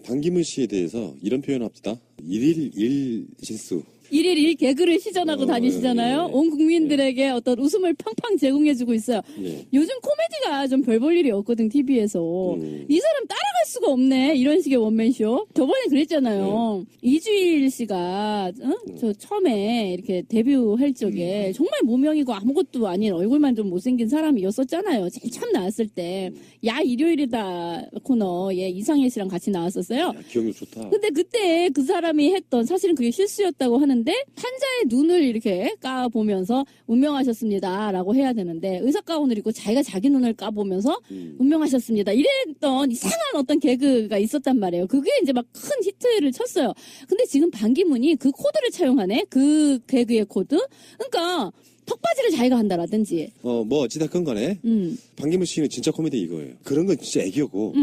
반기문 씨에 대해서 이런 표현을 합시다. 일일 일실수. 일일 일 개그를 시전하고 다니시잖아요. 예. 온 국민들에게 어떤 웃음을 팡팡 제공해주고 있어요. 예. 요즘 코미디가 좀 별 볼 일이 없거든, TV에서. 이 사람 따라갈 수가 없네. 이런 식의 원맨쇼. 저번에 그랬잖아요. 이주일 씨가, 저 처음에 이렇게 데뷔할 적에 정말 무명이고 아무것도 아닌 얼굴만 좀 못생긴 사람이었었잖아요. 제일 처음 나왔을 때. 야, 일요일이다 코너에 이상해 씨랑 같이 나왔었어요. 야, 기억력 좋다. 근데 그때 그 사람이 했던, 사실은 그게 실수였다고 하는데, 환자의 눈을 이렇게 까보면서 운명하셨습니다 라고 해야 되는데, 의사 가운을 입고 자기가 자기 눈을 까보면서 운명하셨습니다 이랬던 이상한 어떤 개그가 있었단 말이에요. 그게 이제 막 큰 히트를 쳤어요. 근데 지금 반기문이 그 코드를 차용하네? 그 개그의 코드? 그러니까 턱받이를 자기가 한다라든지. 뭐 어찌됐건 간에 반기문 씨는 진짜 코미디 이거예요. 그런 건 진짜 애교고.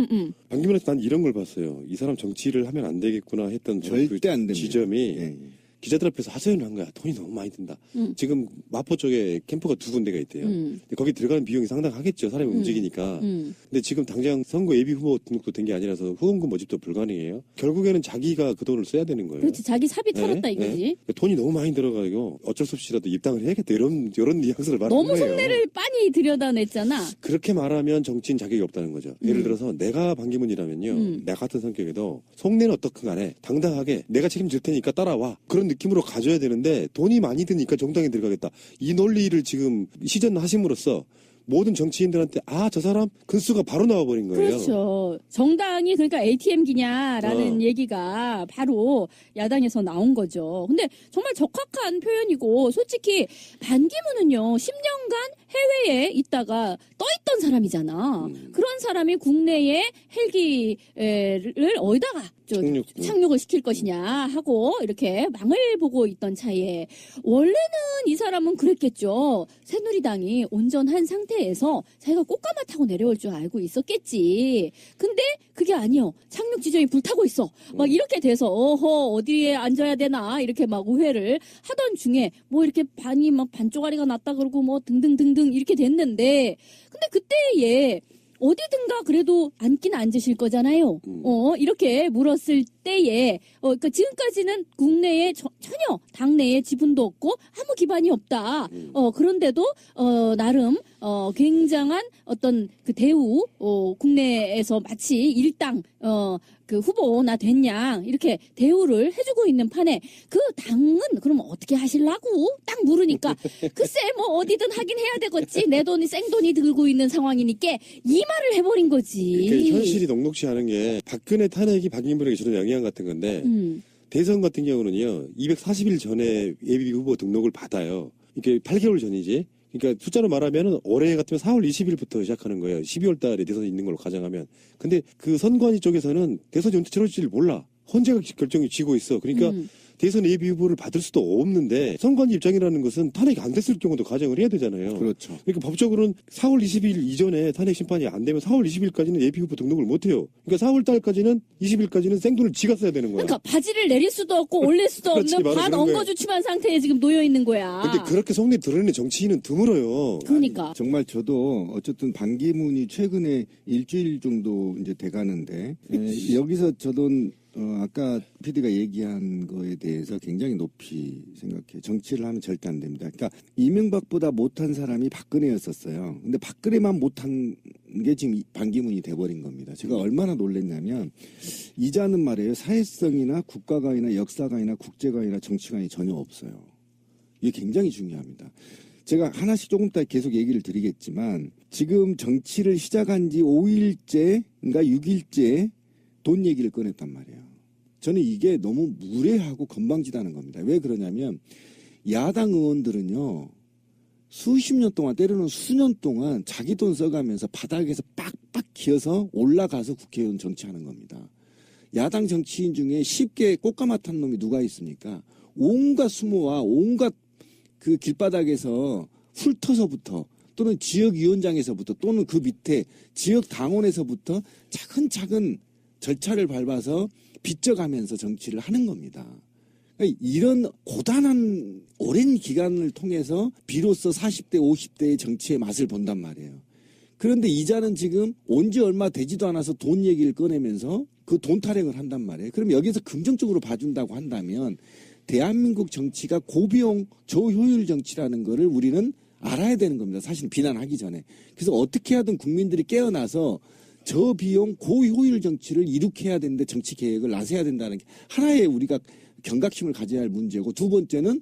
반기문한테 난 이런 걸 봤어요. 이 사람 정치를 하면 안 되겠구나 했던 절대 안 됩니다. 지점이 예. 기자들 앞에서 하소연을 한 거야. 돈이 너무 많이 든다. 지금 마포 쪽에 캠프가 2군데가 있대요. 근데 거기 들어가는 비용이 상당하겠죠. 사람이 움직이니까. 근데 지금 당장 선거 예비 후보 등록도 된 게 아니라서 후원금 모집도 불가능해요. 결국에는 자기가 그 돈을 써야 되는 거예요. 그렇지. 자기 사비 털었다 네, 이거지. 네. 돈이 너무 많이 들어가고 어쩔 수 없이라도 입당을 해야겠다. 이런 뉘앙스를 말하는 너무 거예요. 속내를 빤히 들여다냈잖아. 그렇게 말하면 정치인 자격이 없다는 거죠. 예를 들어서 내가 반기문이라면요. 나 같은 성격에도 속내는 어떻든 간에 당당하게 내가 책임질 테니까 따라와. 그런 느낌으로 가져야 되는데 돈이 많이 드니까 정당에 들어가겠다. 이 논리를 지금 시전하심으로써 모든 정치인들한테 저 사람 근수가 바로 나와버린 거예요. 그렇죠. 정당이 그러니까 ATM기냐라는 얘기가 바로 야당에서 나온 거죠. 근데 정말 적합한 표현이고 솔직히 반기문은요 10년간 해외에 있다가 떠있던 사람이잖아. 그런 사람이 국내에 헬기를 어디다가 착륙을 시킬 것이냐 하고 이렇게 망을 보고 있던 차에 원래는 이 사람은 그랬겠죠. 새누리당이 온전한 상태에서 자기가 꽃가마 타고 내려올 줄 알고 있었겠지. 근데 그게 아니요. 착륙 지점이 불타고 있어. 막 이렇게 돼서 어디에 앉아야 되나 이렇게 막 우회를 하던 중에 뭐 이렇게 반이 막 반쪽아리가 났다 그러고 뭐 등등등등 이렇게 됐는데 근데 그때에 어디든가 그래도 앉긴 앉으실 거잖아요. 이렇게 물었을 때에, 그러니까 지금까지는 국내에 전혀 당내에 지분도 없고 아무 기반이 없다. 그런데도, 나름, 굉장한 어떤 그 대우, 국내에서 마치 일당, 그 후보나 됐냐 이렇게 대우를 해주고 있는 판에 그 당은 그럼 어떻게 하실라고 딱 물으니까 글쎄 뭐 어디든 하긴 해야 되겠지 내 돈이 생돈이 들고 있는 상황이니까 이 말을 해버린 거지. 이게 현실이 녹록치 않은 게 박근혜 탄핵이 반기문에게 주는 영향 같은 건데 대선 같은 경우는요 240일 전에 예비 후보 등록을 받아요. 이게 8개월 전이지. 그러니까 숫자로 말하면 올해 같으면 4월 20일부터 시작하는 거예요. 12월 달에 대선이 있는 걸로 가정하면. 근데 그 선관위 쪽에서는 대선이 언제 치러질지 몰라. 헌재가 결정이 쥐고 있어. 그러니까 대선 예비 후보를 받을 수도 없는데 선관위 입장이라는 것은 탄핵이 안 됐을 경우도 가정을 해야 되잖아요. 그렇죠. 그러니까 법적으로는 4월 20일 이전에 탄핵 심판이 안 되면 4월 20일까지는 예비 후보 등록을 못 해요. 그러니까 4월 달까지는 20일까지는 생돈을 지가 써야 되는 거야. 그러니까 바지를 내릴 수도 없고 올릴 수도 그렇지, 없는 바로 반 그런 거예요. 엉거주춤한 상태에 지금 놓여 있는 거야. 근데 그렇게 속내 드러내는 정치인은 드물어요. 그러니까 정말 저도 어쨌든 반기문이 최근에 일주일 정도 이제 돼가는데 여기서 저도 아까 PD가 얘기한 거에 대해서 굉장히 높이 생각해요. 정치를 하면 절대 안 됩니다. 그러니까 이명박보다 못한 사람이 박근혜였었어요. 근데 박근혜만 못한 게 지금 반기문이 돼버린 겁니다. 제가 얼마나 놀랐냐면 이자는 말이에요. 사회성이나 국가관이나 역사관이나 국제관이나 정치관이 전혀 없어요. 이게 굉장히 중요합니다. 제가 하나씩 조금 이따 계속 얘기를 드리겠지만 지금 정치를 시작한 지 5일째인가 6일째 돈 얘기를 꺼냈단 말이에요. 저는 이게 너무 무례하고 건방지다는 겁니다. 왜 그러냐면 야당 의원들은요. 수십 년 동안 때로는 수년 동안 자기 돈 써가면서 바닥에서 빡빡 기어서 올라가서 국회의원 정치하는 겁니다. 야당 정치인 중에 쉽게 꽃가마 탄 놈이 누가 있습니까? 온갖 수모와 온갖 그 길바닥에서 훑어서부터 또는 지역위원장에서부터 또는 그 밑에 지역 당원에서부터 차근차근 절차를 밟아서 빚져가면서 정치를 하는 겁니다. 그러니까 이런 고단한 오랜 기간을 통해서 비로소 40대, 50대의 정치의 맛을 본단 말이에요. 그런데 이자는 지금 온 지 얼마 되지도 않아서 돈 얘기를 꺼내면서 그 돈 타령을 한단 말이에요. 그럼 여기서 긍정적으로 봐준다고 한다면 대한민국 정치가 고비용 저효율 정치라는 거를 우리는 알아야 되는 겁니다. 사실 비난하기 전에. 그래서 어떻게 하든 국민들이 깨어나서 저비용 고효율 정치를 이룩해야 되는데 정치 계획을 나서야 된다는 게 하나의 우리가 경각심을 가져야 할 문제고, 두 번째는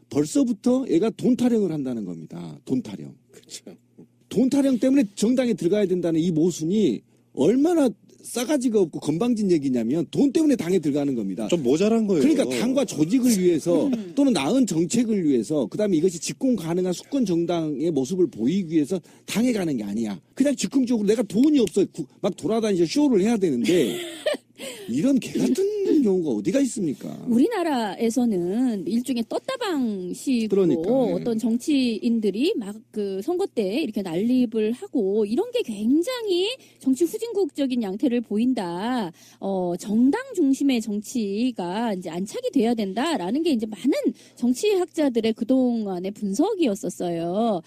벌써부터 얘가 돈 타령을 한다는 겁니다. 돈 타령. 그렇죠. 돈 타령 때문에 정당에 들어가야 된다는 이 모순이 얼마나 싸가지가 없고 건방진 얘기냐면 돈 때문에 당에 들어가는 겁니다. 좀 모자란 거예요. 그러니까 당과 조직을 위해서 또는 나은 정책을 위해서, 그다음에 이것이 집권 가능한 수권 정당의 모습을 보이기 위해서 당에 가는 게 아니야. 그냥 즉흥적으로 내가 돈이 없어 막 돌아다니서 쇼를 해야 되는데 이런 개 같은 경우가 어디가 있습니까? 우리나라에서는 일종의 떴다방식으로 그러니까, 예. 어떤 정치인들이 막 그 선거 때 이렇게 난립을 하고 이런 게 굉장히 정치 후진국적인 양태를 보인다. 정당 중심의 정치가 이제 안착이 돼야 된다라는 게 이제 많은 정치학자들의 그동안의 분석이었었어요.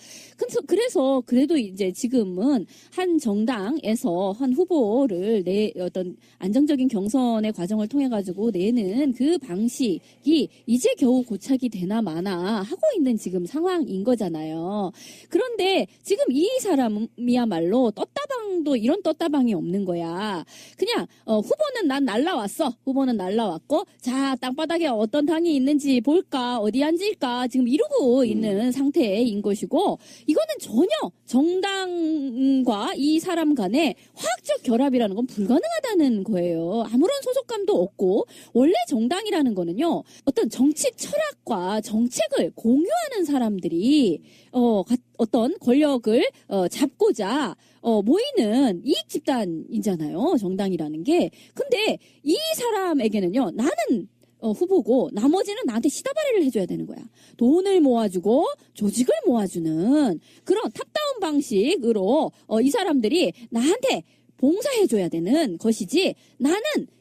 그래서 그래도 이제 지금은 한 정당에서 한 후보를 어떤 안정적인 경선의 과정을 통해 가지고 내는 그 방식이 이제 겨우 고착이 되나 마나 하고 있는 지금 상황인 거잖아요. 그런데 지금 이 사람이야말로 떴다방도 이런 떴다방이 없는 거야. 그냥 후보는 난 날라왔어. 후보는 날라왔고, 자, 땅바닥에 어떤 당이 있는지 볼까, 어디 앉을까 지금 이러고 있는 상태인 것이고, 이거는 전혀 정당과 이 사람 간의 화학적 결합이라는 건 불가능하다는 거예요. 아무런 소속감도 없고, 원래 정당이라는 거는요, 어떤 정치 철학과 정책을 공유하는 사람들이 어떤 권력을 잡고자 모이는 이익 집단이잖아요. 정당이라는 게. 근데 이 사람에게는요, 나는 후보고 나머지는 나한테 시다바리를 해줘야 되는 거야. 돈을 모아주고 조직을 모아주는 그런 탑다운 방식으로 이 사람들이 나한테 봉사해줘야 되는 것이지, 나는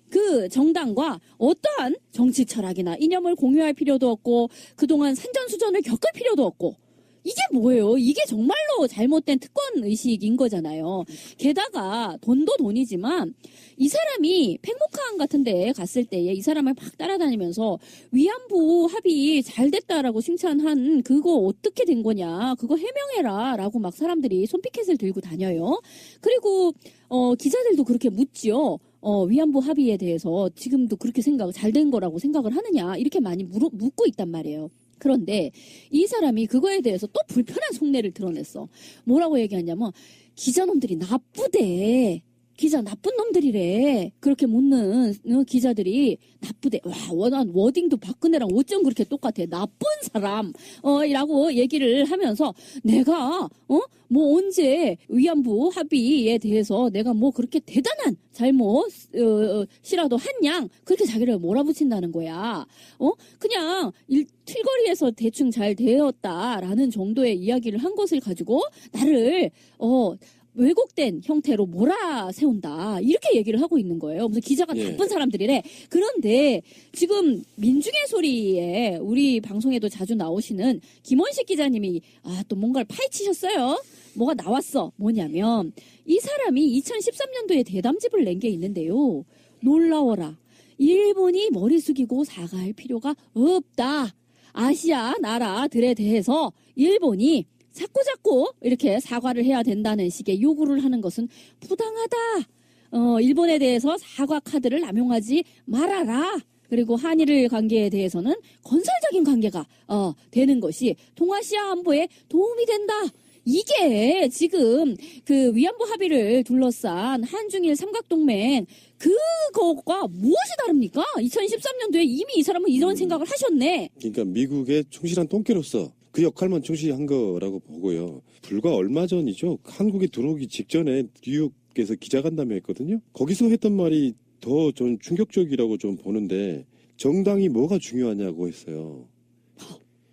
그 정당과 어떠한 정치 철학이나 이념을 공유할 필요도 없고 그동안 산전수전을 겪을 필요도 없고, 이게 뭐예요? 이게 정말로 잘못된 특권 의식인 거잖아요. 게다가 돈도 돈이지만 이 사람이 팽목항 같은 데 갔을 때에 이 사람을 막 따라다니면서 위안부 합의 잘 됐다라고 칭찬한 그거 어떻게 된 거냐, 그거 해명해라 라고 막 사람들이 손피켓을 들고 다녀요. 그리고 기자들도 그렇게 묻지요. 위안부 합의에 대해서 지금도 그렇게 잘 된 거라고 생각을 하느냐, 이렇게 많이 묻고 있단 말이에요. 그런데 이 사람이 그거에 대해서 또 불편한 속내를 드러냈어. 뭐라고 얘기하냐면, 기자놈들이 나쁘대. 기자 나쁜 놈들이래. 그렇게 묻는 기자들이 나쁘대. 와, 워딩도 박근혜랑 어쩜 그렇게 똑같아. 나쁜 사람. 라고 얘기를 하면서, 내가 뭐 언제 위안부 합의에 대해서 내가 뭐 그렇게 대단한 잘못이라도 한양 그렇게 자기를 몰아붙인다는 거야. 그냥 틸거리에서 대충 잘 되었다라는 정도의 이야기를 한 것을 가지고 나를 왜곡된 형태로 몰아세운다, 이렇게 얘기를 하고 있는 거예요. 무슨 기자가 나쁜 사람들이래. 그런데 지금 민중의 소리에 우리 방송에도 자주 나오시는 김원식 기자님이 또 뭔가를 파헤치셨어요. 뭐가 나왔어. 뭐냐면 이 사람이 2013년도에 대담집을 낸 게 있는데요. 놀라워라. 일본이 머리 숙이고 사과할 필요가 없다. 아시아 나라들에 대해서 일본이 자꾸 이렇게 사과를 해야 된다는 식의 요구를 하는 것은 부당하다. 일본에 대해서 사과 카드를 남용하지 말아라. 그리고 한일 관계에 대해서는 건설적인 관계가 되는 것이 동아시아 안보에 도움이 된다. 이게 지금 그 위안부 합의를 둘러싼 한중일 삼각동맹 그거가 무엇이 다릅니까? 2013년도에 이미 이 사람은 이런 생각을 하셨네. 그러니까 미국의 충실한 똥개로서 그 역할만 충실히 한 거라고 보고요. 불과 얼마 전이죠. 한국에 들어오기 직전에 뉴욕에서 기자간담회 했거든요. 거기서 했던 말이 더 좀 충격적이라고 좀 보는데, 정당이 뭐가 중요하냐고 했어요.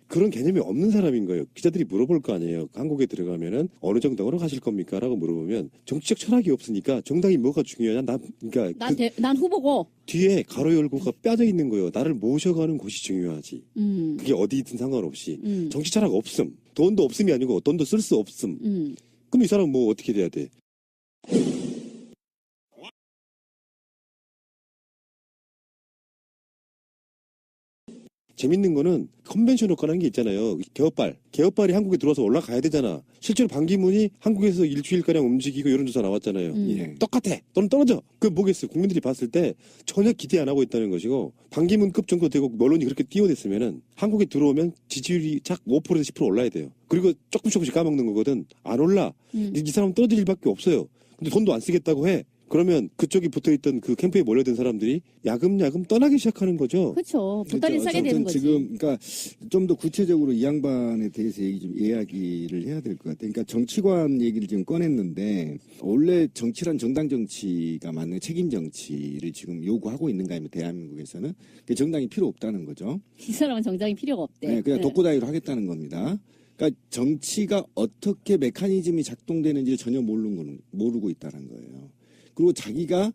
그런 개념이 없는 사람인 거예요. 기자들이 물어볼 거 아니에요. 한국에 들어가면은 어느 정당으로 가실 겁니까? 라고 물어보면 정치적 철학이 없으니까 정당이 뭐가 중요하냐? 난 후보고. 뒤에 가로 열고가 빠져 있는 거예요. 나를 모셔가는 곳이 중요하지. 그게 어디든 상관없이. 정치 철학 없음. 돈도 없음이 아니고 돈도 쓸 수 없음. 그럼 이 사람은 뭐 어떻게 돼야 돼? 재밌는 거는 컨벤션 효과라는 게 있잖아요. 개업발이 한국에 들어와서 올라가야 되잖아. 실제로 반기문이 한국에서 일주일가량 움직이고 이런 조사 나왔잖아요. 예. 똑같아. 너는 떨어져. 그게 뭐겠어요? 국민들이 봤을 때 전혀 기대 안 하고 있다는 것이고, 반기문급 정도 되고 언론이 그렇게 띄워댔으면은 한국에 들어오면 지지율이 작 5%에서 10% 올라야 돼요. 그리고 조금씩 까먹는 거거든. 안 올라. 이 사람은 떨어질 일밖에 없어요. 근데 돈도 안 쓰겠다고 해. 그러면 그쪽이 붙어있던 그 캠프에 몰려든 사람들이 야금야금 떠나기 시작하는 거죠. 그렇죠. 보따리 싸게 되는 거지. 지금 그러니까 좀 더 구체적으로 이 양반에 대해서 이야기를 해야 될 것 같아요. 그러니까 정치관 얘기를 지금 꺼냈는데, 원래 정치란 정당 정치가 맞는 책임 정치를 지금 요구하고 있는가 하면 대한민국에서는 정당이 필요 없다는 거죠. 이 사람은 정당이 필요가 없대. 네, 그냥 독고다이로 하겠다는 겁니다. 그러니까 정치가 어떻게 메커니즘이 작동되는지를 전혀 모르고 있다는 거예요. 그리고 자기가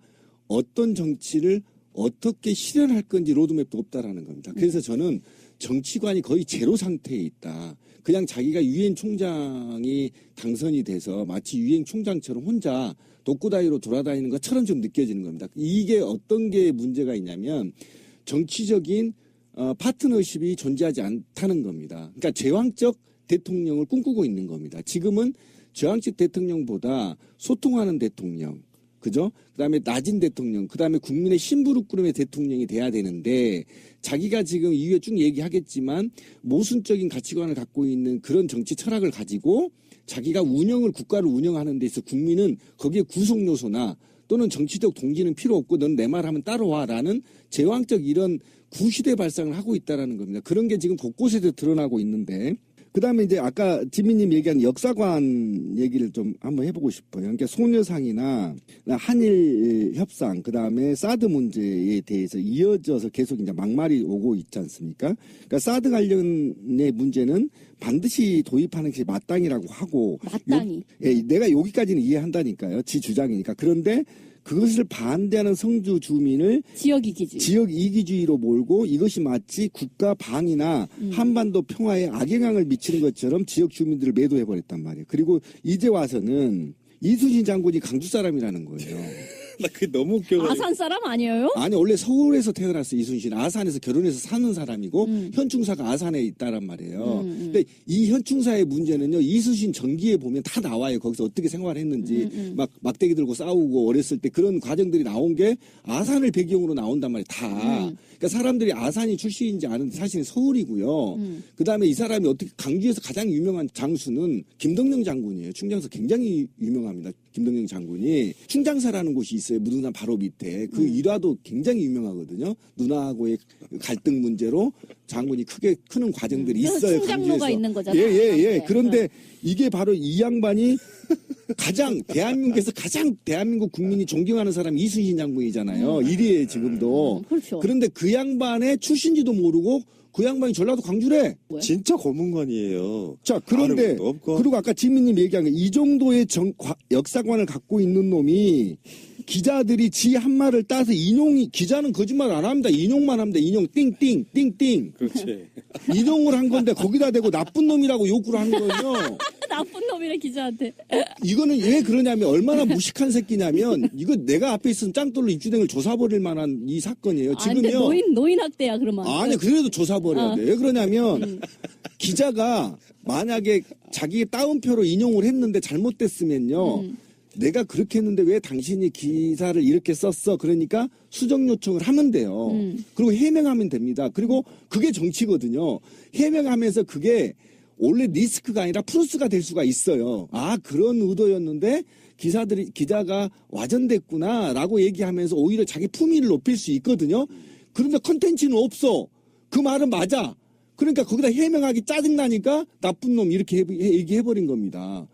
어떤 정치를 어떻게 실현할 건지 로드맵도 없다라는 겁니다. 그래서 저는 정치관이 거의 제로 상태에 있다. 그냥 자기가 유엔 총장이 당선이 돼서 마치 유엔 총장처럼 혼자 독고다이로 돌아다니는 것처럼 좀 느껴지는 겁니다. 이게 어떤 게 문제가 있냐면 정치적인 파트너십이 존재하지 않다는 겁니다. 그러니까 제왕적 대통령을 꿈꾸고 있는 겁니다. 지금은 제왕적 대통령보다 소통하는 대통령, 그죠? 그 다음에 낮은 대통령, 그 다음에 국민의 심부름꾼의 대통령이 돼야 되는데, 자기가 지금 이후에 쭉 얘기하겠지만 모순적인 가치관을 갖고 있는 그런 정치 철학을 가지고 자기가 국가를 운영하는 데 있어 국민은 거기에 구성 요소나 또는 정치적 동기는 필요 없고 넌 내 말 하면 따라와라는 제왕적 이런 구시대 발상을 하고 있다라는 겁니다. 그런 게 지금 곳곳에서 드러나고 있는데, 그 다음에 이제 아까 지민님 얘기한 역사관 얘기를 좀 한번 해보고 싶어요. 그러니까 소녀상이나 한일 협상, 그 다음에 사드 문제에 대해서 이어져서 계속 이제 막말이 오고 있지 않습니까? 그러니까 사드 관련의 문제는 반드시 도입하는 것이 마땅이라고 하고. 마땅히. 내가 여기까지는 이해한다니까요. 지 주장이니까. 그런데 그것을 반대하는 성주 주민을 지역 이기주의로 몰고 이것이 마치 국가 방위나 한반도 평화에 악영향을 미치는 것처럼 지역 주민들을 매도해버렸단 말이에요. 그리고 이제 와서는 이순신 장군이 강주 사람이라는 거예요. 나 그게 너무 웃겨. 아산 사람 아니에요? 아니, 원래 서울에서 태어났어, 이순신. 아산에서 결혼해서 사는 사람이고, 현충사가 아산에 있다란 말이에요. 근데 이 현충사의 문제는요, 이순신 전기에 보면 다 나와요. 거기서 어떻게 생활했는지, 막 막대기 들고 싸우고 어렸을 때 그런 과정들이 나온 게 아산을 배경으로 나온단 말이에요, 다. 그러니까 사람들이 아산이 출신인지 아는데 사실은 서울이고요. 그 다음에 이 사람이 어떻게 강주에서 가장 유명한 장수는 김덕령 장군이에요. 충장사 굉장히 유명합니다. 김덕령 장군이 충장사라는 곳이 있어요. 무등산 바로 밑에. 그 일화도 굉장히 유명하거든요. 누나하고의 갈등 문제로 장군이 크게 크는 과정들이 있어요. 충장로가 있는 거잖아요. 예. 그런데 이게 바로 이 양반이 대한민국에서 가장 대한민국 국민이 존경하는 사람이 이순신 장군이잖아요. 1위에 지금도. 그렇죠. 그런데 그 양반의 출신지도 모르고 그 양반이 전라도 광주래. 진짜 고문관이에요. 자, 그런데 그리고 아까 지민님 얘기한 게 이 정도의 역사관을 갖고 있는 놈이 기자들이 지 한 말을 따서 기자는 거짓말 안 합니다. 인용만 합니다. 인용 띵띵. 그렇지. 인용을 한 건데 거기다 대고 나쁜 놈이라고 욕을 한 거예요. 나쁜 놈이래 기자한테. 이거는 왜 그러냐면 얼마나 무식한 새끼냐면 이거 내가 앞에 있으면 짱돌로 입주댕을 조사버릴 만한 이 사건이에요. 지금요. 근데 노인 학대야 그러면. 아니 그래도 조사버려야 돼. 왜 그러냐면 기자가 만약에 자기 따옴표로 인용을 했는데 잘못됐으면요. 내가 그렇게 했는데 왜 당신이 기사를 이렇게 썼어? 그러니까 수정 요청을 하면 돼요. 그리고 해명하면 됩니다. 그리고 그게 정치거든요. 해명하면서 그게 원래 리스크가 아니라 플러스가 될 수가 있어요. 아, 그런 의도였는데 기자가 와전됐구나라고 얘기하면서 오히려 자기 품위를 높일 수 있거든요. 그런데 컨텐츠는 없어. 그 말은 맞아. 그러니까 거기다 해명하기 짜증나니까 나쁜 놈 이렇게 얘기해버린 겁니다.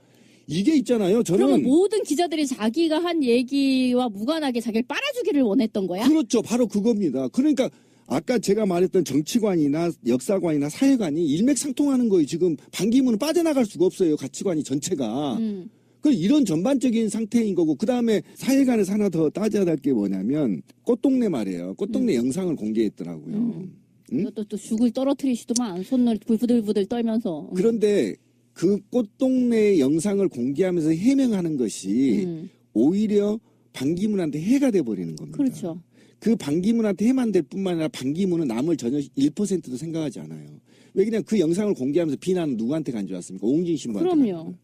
이게 있잖아요. 그러면 모든 기자들이 자기가 한 얘기와 무관하게 자기를 빨아주기를 원했던 거야? 그렇죠. 바로 그겁니다. 그러니까 아까 제가 말했던 정치관이나 역사관이나 사회관이 일맥상통하는 거예요. 지금 반기문은 빠져나갈 수가 없어요. 가치관이 전체가. 이런 전반적인 상태인 거고, 그 다음에 사회관에서 하나 더 따져야 될 게 뭐냐면 꽃동네 말이에요. 꽃동네 영상을 공개했더라고요. 이것도 또 죽을 떨어뜨리시더만 손을 부들부들 떨면서. 그런데 그 꽃동네 영상을 공개하면서 해명하는 것이 오히려 반기문한테 해가 돼버리는 겁니다. 그렇죠. 그 반기문한테 해만 될 뿐만 아니라 반기문은 남을 전혀 1%도 생각하지 않아요. 왜 그냥 그 영상을 공개하면서 비난은 누구한테 간 줄 알았습니까? 오홍진 신부한테. 그럼요.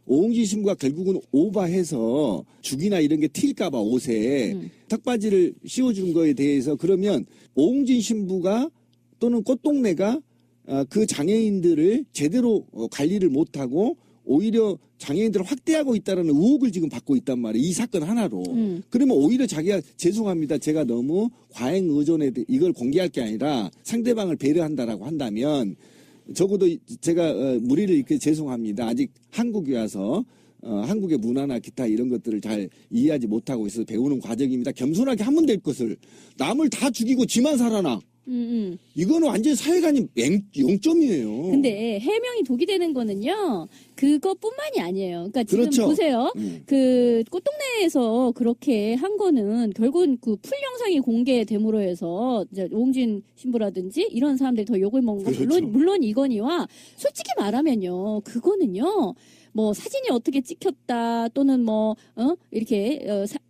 오홍진 신부가 결국은 오바해서 죽이나 이런 게 튈까봐 옷에 턱바지를 씌워준 거에 대해서 그러면 오홍진 신부가 또는 꽃동네가 그 장애인들을 제대로 관리를 못하고 오히려 장애인들을 확대하고 있다는 의혹을 지금 받고 있단 말이에요. 이 사건 하나로. 그러면 오히려 자기가 죄송합니다. 제가 너무 과잉 의존에 이걸 공개할 게 아니라 상대방을 배려한다라고 한다면 적어도 제가 무리를 이렇게 죄송합니다. 아직 한국에 와서 한국의 문화나 기타 이런 것들을 잘 이해하지 못하고 있어서 배우는 과정입니다. 겸손하게 하면 될 것을 남을 다 죽이고 지만 살아나. 이거는 완전히 사회관이 0점이에요. 근데 해명이 독이 되는 거는요, 그것뿐만이 아니에요. 그러니까 지금 그렇죠. 보세요. 그 꽃동네에서 그렇게 한 거는 결국은 그 풀 영상이 공개됨으로 해서 이제 오홍진 신부라든지 이런 사람들이 더 욕을 먹은 거 그렇죠. 물론 이거니와 솔직히 말하면요, 그거는요. 뭐 사진이 어떻게 찍혔다 또는 뭐 이렇게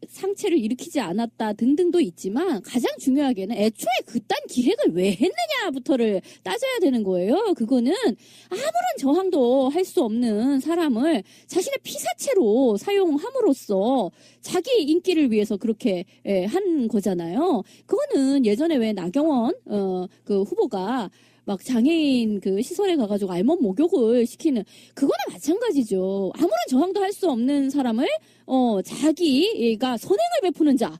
상체를 일으키지 않았다 등등도 있지만 가장 중요하게는 애초에 그딴 기획을 왜 했느냐부터를 따져야 되는 거예요. 그거는 아무런 저항도 할 수 없는 사람을 자신의 피사체로 사용함으로써 자기 인기를 위해서 그렇게 한 거잖아요. 그거는 예전에 왜 나경원 그 후보가 막 장애인 그 시설에 가가지고 알몸 목욕을 시키는 그거나 마찬가지죠. 아무런 저항도 할 수 없는 사람을 자기가 선행을 베푸는 자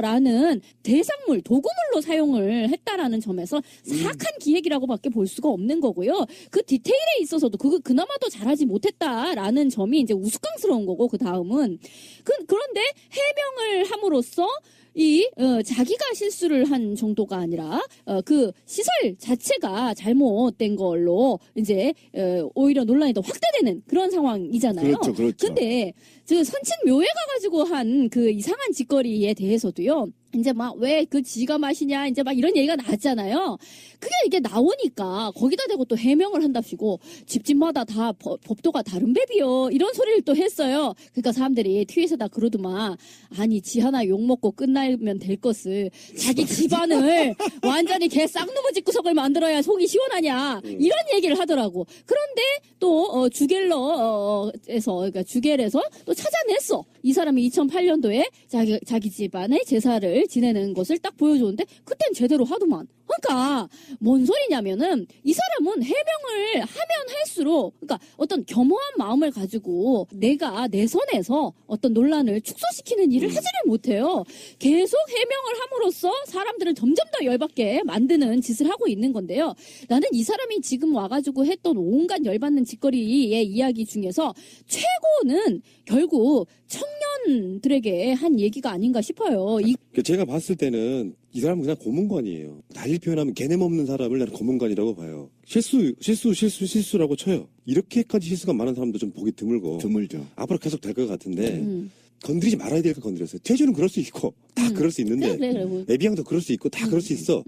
라는 대상물, 도구물로 사용을 했다라는 점에서 사악한 기획이라고밖에 볼 수가 없는 거고요. 그 디테일에 있어서도 그나마도 잘하지 못했다라는 점이 이제 우스꽝스러운 거고 그 다음은 그런데 해명을 함으로써 자기가 실수를 한 정도가 아니라, 그 시설 자체가 잘못된 걸로, 이제, 오히려 논란이 더 확대되는 그런 상황이잖아요. 그렇죠, 그렇죠. 근데, 선친묘에 가가지고 한 그 이상한 짓거리에 대해서도요, 이제 막 왜 그 지가 마시냐, 이제 막 이런 얘기가 나왔잖아요. 그게 이게 나오니까 거기다 대고 또 해명을 한답시고 집집마다 다 법도가 다른 뱀이요. 이런 소리를 또 했어요. 그러니까 사람들이 트윗에다 그러더만 아니 지 하나 욕먹고 끝나면 될 것을 자기 집안을 완전히 개 쌍누무 집구석을 만들어야 속이 시원하냐 이런 얘기를 하더라고. 그런데 또 주겔러에서 그러니까 주겔에서 또 찾아냈어. 이 사람이 2008년도에 자기 집안의 제사를 지내는 것을 딱 보여줬는데 그땐 제대로 하더만. 그러니까 뭔 소리냐면은 이 사람은 해명을 하면 할수록 그러니까 어떤 겸허한 마음을 가지고 내가 내 선에서 어떤 논란을 축소시키는 일을 하지를 못해요. 계속 해명을 함으로써 사람들을 점점 더 열받게 만드는 짓을 하고 있는 건데요. 나는 이 사람이 지금 와가지고 했던 온갖 열받는 짓거리의 이야기 중에서 최고는 결국 청년들에게 한 얘기가 아닌가 싶어요. 제가 봤을 때는 이 사람은 그냥 고문관이에요. 달리 표현하면 개념 없는 사람을 나는 고문관이라고 봐요. 실수라고 쳐요. 이렇게까지 실수가 많은 사람도 좀 보기 드물고. 드물죠. 앞으로 계속 될 것 같은데 건드리지 말아야 될 거 건드렸어요. 태주는 그럴 수 있고 다 그럴 수 있는데 그래. 애비양도 그럴 수 있고 다 그럴 수 있어.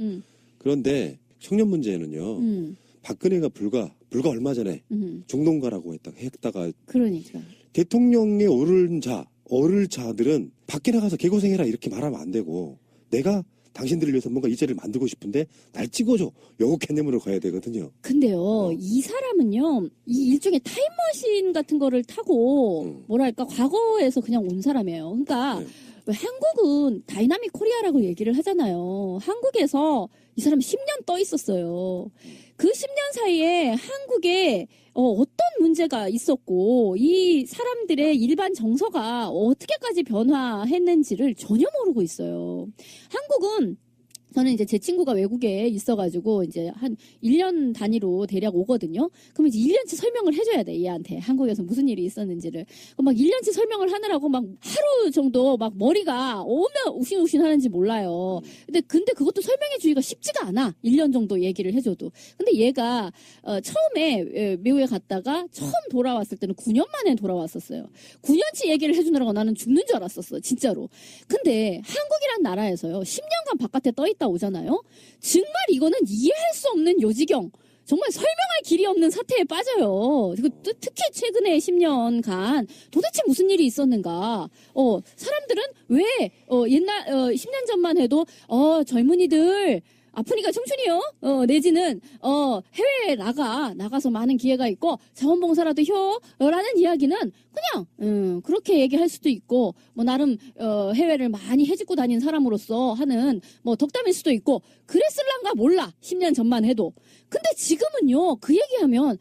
그런데 청년 문제는요. 박근혜가 불과 얼마 전에 중동가라고 했다가 그러니까 대통령에 오를 자들은 밖에 나가서 개고생해라 이렇게 말하면 안 되고 내가 당신들을 위해서 뭔가 이 자리를 만들고 싶은데 날 찍어줘. 요거 개념으로 가야 되거든요. 근데요, 이 사람은요, 이 일종의 타임머신 같은 거를 타고, 뭐랄까, 과거에서 그냥 온 사람이에요. 그러니까, 왜 한국은 다이나믹 코리아라고 얘기를 하잖아요. 한국에서 이 사람 10년 떠 있었어요. 그 10년 사이에 한국에 어떤 문제가 있었고 이 사람들의 일반 정서가 어떻게까지 변화했는지를 전혀 모르고 있어요. 한국은 저는 이제 제 친구가 외국에 있어가지고 이제 한 1년 단위로 대략 오거든요. 그러면 이제 1년치 설명을 해줘야 돼, 얘한테. 한국에서 무슨 일이 있었는지를. 막 1년치 설명을 하느라고 막 하루 정도 막 머리가 얼마나 욱신욱신 하는지 몰라요. 근데 그것도 설명해주기가 쉽지가 않아. 1년 정도 얘기를 해줘도. 근데 얘가, 처음에 미국에 갔다가 처음 돌아왔을 때는 9년 만에 돌아왔었어요. 9년치 얘기를 해주느라고 나는 죽는 줄 알았었어, 진짜로. 근데 한국이란 나라에서요, 10년간 바깥에 떠있다 오잖아요. 정말 이거는 이해할 수 없는 요지경. 정말 설명할 길이 없는 사태에 빠져요. 특히 최근에 10년간 도대체 무슨 일이 있었는가? 사람들은 왜 10년 전만 해도 젊은이들 아프니까 청춘이요. 내지는 해외에 나가서 많은 기회가 있고 자원봉사라도 라는 이야기는 그냥 그렇게 얘기할 수도 있고 뭐 나름 해외를 많이 해집고 다닌 사람으로서 하는 뭐 덕담일 수도 있고 그랬을란가 몰라. 10년 전만 해도. 근데 지금은요. 그 얘기하면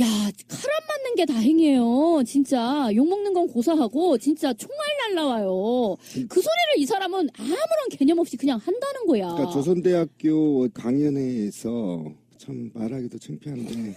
야, 칼 안 맞는 게 다행이에요. 진짜 욕먹는 건 고사하고 진짜 총알 날라와요. 그 소리를 이 사람은 아무런 개념 없이 그냥 한다는 거야. 그러니까 조선대학교 강연회에서 참 말하기도 창피한데.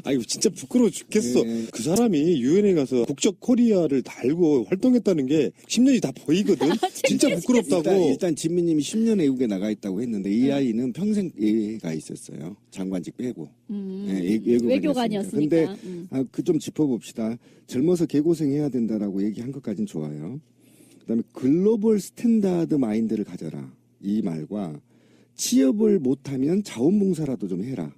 아이고 진짜 부끄러워 죽겠어. 네. 그 사람이 유엔에 가서 국적 코리아를 달고 활동했다는 게 10년이 다 보이거든. 진짜 부끄럽다고. 일단 진미님이 10년 외국에 나가 있다고 했는데 이 아이는 평생 외가 있었어요. 장관직 빼고. 네, 외교관이었으니까. 근데 그 좀 짚어봅시다. 젊어서 개고생해야 된다라고 얘기한 것까진 좋아요. 그다음에 글로벌 스탠다드 마인드를 가져라. 이 말과 취업을 못하면 자원봉사라도 좀 해라.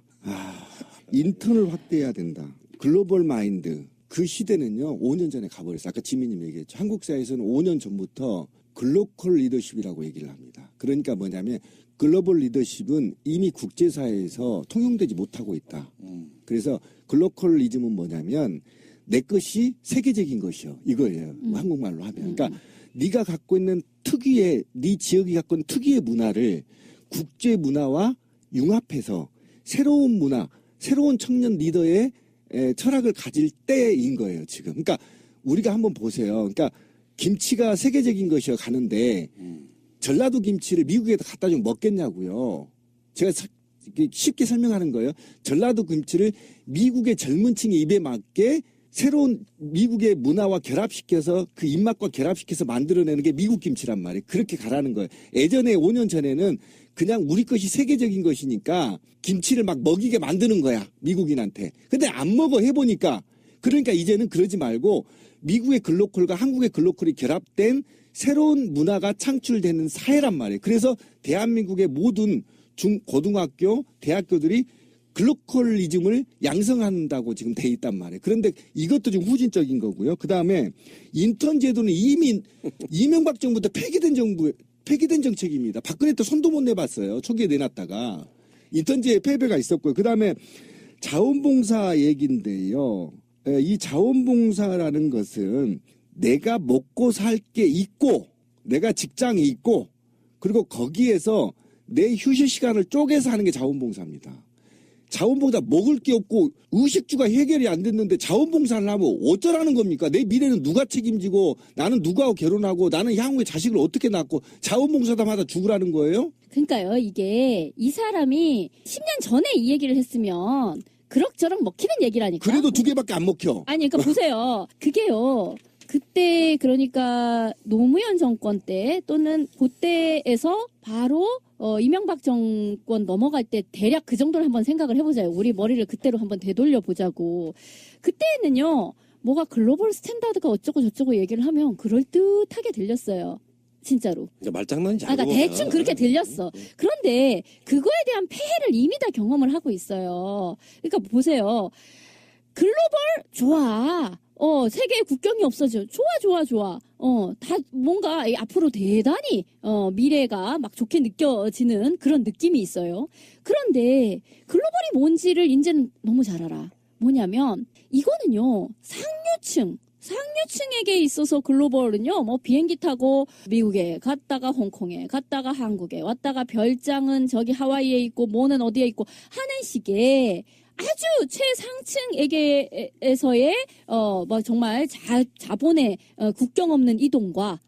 인턴을 확대해야 된다. 글로벌 마인드. 그 시대는요. 5년 전에 가버렸어요. 아까 지민님 얘기했죠. 한국 사회에서는 5년 전부터 글로컬 리더십이라고 얘기를 합니다. 그러니까 뭐냐면 글로벌 리더십은 이미 국제사회에서 통용되지 못하고 있다. 그래서 글로컬리즘은 뭐냐면 내 것이 세계적인 것이요. 이거예요. 한국말로 하면. 그러니까 네가 갖고 있는 특유의 네 지역이 갖고 있는 특유의 문화를 국제 문화와 융합해서 새로운 문화, 새로운 청년 리더의 철학을 가질 때인 거예요, 지금. 그러니까 우리가 한번 보세요. 그러니까 김치가 세계적인 것이여 가는데 전라도 김치를 미국에다 갖다 주면 먹겠냐고요. 제가 쉽게 설명하는 거예요. 전라도 김치를 미국의 젊은 층의 입에 맞게 새로운 미국의 문화와 결합시켜서 그 입맛과 결합시켜서 만들어내는 게 미국 김치란 말이에요. 그렇게 가라는 거예요. 예전에 5년 전에는 그냥 우리 것이 세계적인 것이니까 김치를 막 먹이게 만드는 거야. 미국인한테. 근데 안 먹어 해보니까. 그러니까 이제는 그러지 말고 미국의 글로컬과 한국의 글로컬이 결합된 새로운 문화가 창출되는 사회란 말이에요. 그래서 대한민국의 모든 고등학교, 대학교들이 글로컬리즘을 양성한다고 지금 돼 있단 말이에요. 그런데 이것도 좀 후진적인 거고요. 그 다음에 인턴 제도는 이미 이명박 정부 때 폐기된 정책입니다. 박근혜 때 손도 못 내봤어요. 초기에 내놨다가. 인턴제에 폐배가 있었고요. 그 다음에 자원봉사 얘기인데요. 이 자원봉사라는 것은 내가 먹고 살 게 있고 내가 직장이 있고 그리고 거기에서 내 휴식 시간을 쪼개서 하는 게 자원봉사입니다. 자원봉사 먹을 게 없고 의식주가 해결이 안 됐는데 자원봉사를 하면 어쩌라는 겁니까? 내 미래는 누가 책임지고 나는 누구하고 결혼하고 나는 향후에 자식을 어떻게 낳고 자원봉사다마다 죽으라는 거예요? 그러니까요. 이게 이 사람이 10년 전에 이 얘기를 했으면 그럭저럭 먹히는 얘기라니까. 그래도 2개밖에 안 먹혀. 아니 그러니까 보세요. 그게요. 그때 그러니까 노무현 정권 때 또는 그때에서 바로 이명박 정권 넘어갈 때 대략 그 정도를 한번 생각을 해보자요. 우리 머리를 그때로 한번 되돌려 보자고. 그때는요. 뭐가 글로벌 스탠다드가 어쩌고 저쩌고 얘기를 하면 그럴듯하게 들렸어요. 진짜로. 말장난이지. 그러니까 대충 그렇게 들렸어. 그런데 그거에 대한 폐해를 이미 다 경험을 하고 있어요. 그러니까 보세요. 글로벌 좋아. 세계에 국경이 없어져. 좋아. 다 뭔가 앞으로 대단히 미래가 막 좋게 느껴지는 그런 느낌이 있어요. 그런데 글로벌이 뭔지를 이제는 너무 잘 알아. 뭐냐면 이거는요. 상류층에게 있어서 글로벌은요, 뭐 비행기 타고 미국에 갔다가 홍콩에 갔다가 한국에 왔다가 별장은 저기 하와이에 있고 뭐는 어디에 있고 하는 식의 아주 최상층에게에서의 뭐 정말 자본의 국경 없는 이동과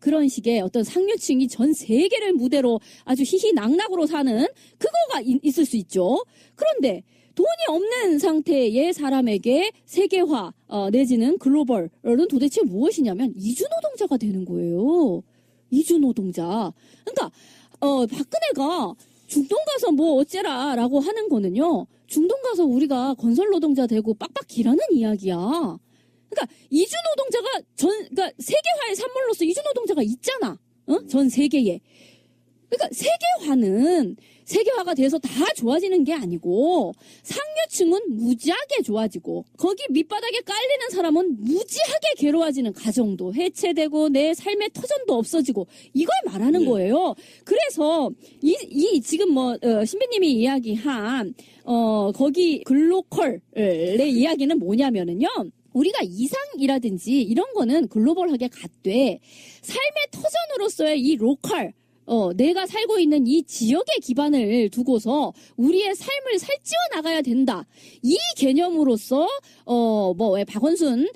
그런 식의 어떤 상류층이 전 세계를 무대로 아주 희희낙낙으로 사는 그거가 있을 수 있죠. 그런데 돈이 없는 상태의 사람에게 세계화 내지는 글로벌은 도대체 무엇이냐면 이주노동자가 되는 거예요. 이주노동자. 그러니까 박근혜가 중동 가서 뭐 어째라라고 하는 거는요. 중동 가서 우리가 건설 노동자 되고 빡빡 일하는 이야기야. 그러니까 이주노동자가 그러니까 세계화의 산물로서 이주노동자가 있잖아. 전 세계에. 그러니까 세계화가 돼서 다 좋아지는 게 아니고 상류층은 무지하게 좋아지고 거기 밑바닥에 깔리는 사람은 무지하게 괴로워지는 가정도 해체되고 내 삶의 터전도 없어지고 이걸 말하는 네. 거예요. 그래서 이 지금 신비님이 이야기한 거기 글로컬의 이야기는 뭐냐면은요. 우리가 이상이라든지 이런 거는 글로벌하게 갖되 삶의 터전으로서의 이 로컬 내가 살고 있는 이 지역의 기반을 두고서 우리의 삶을 살찌워 나가야 된다. 이 개념으로서 왜 박원순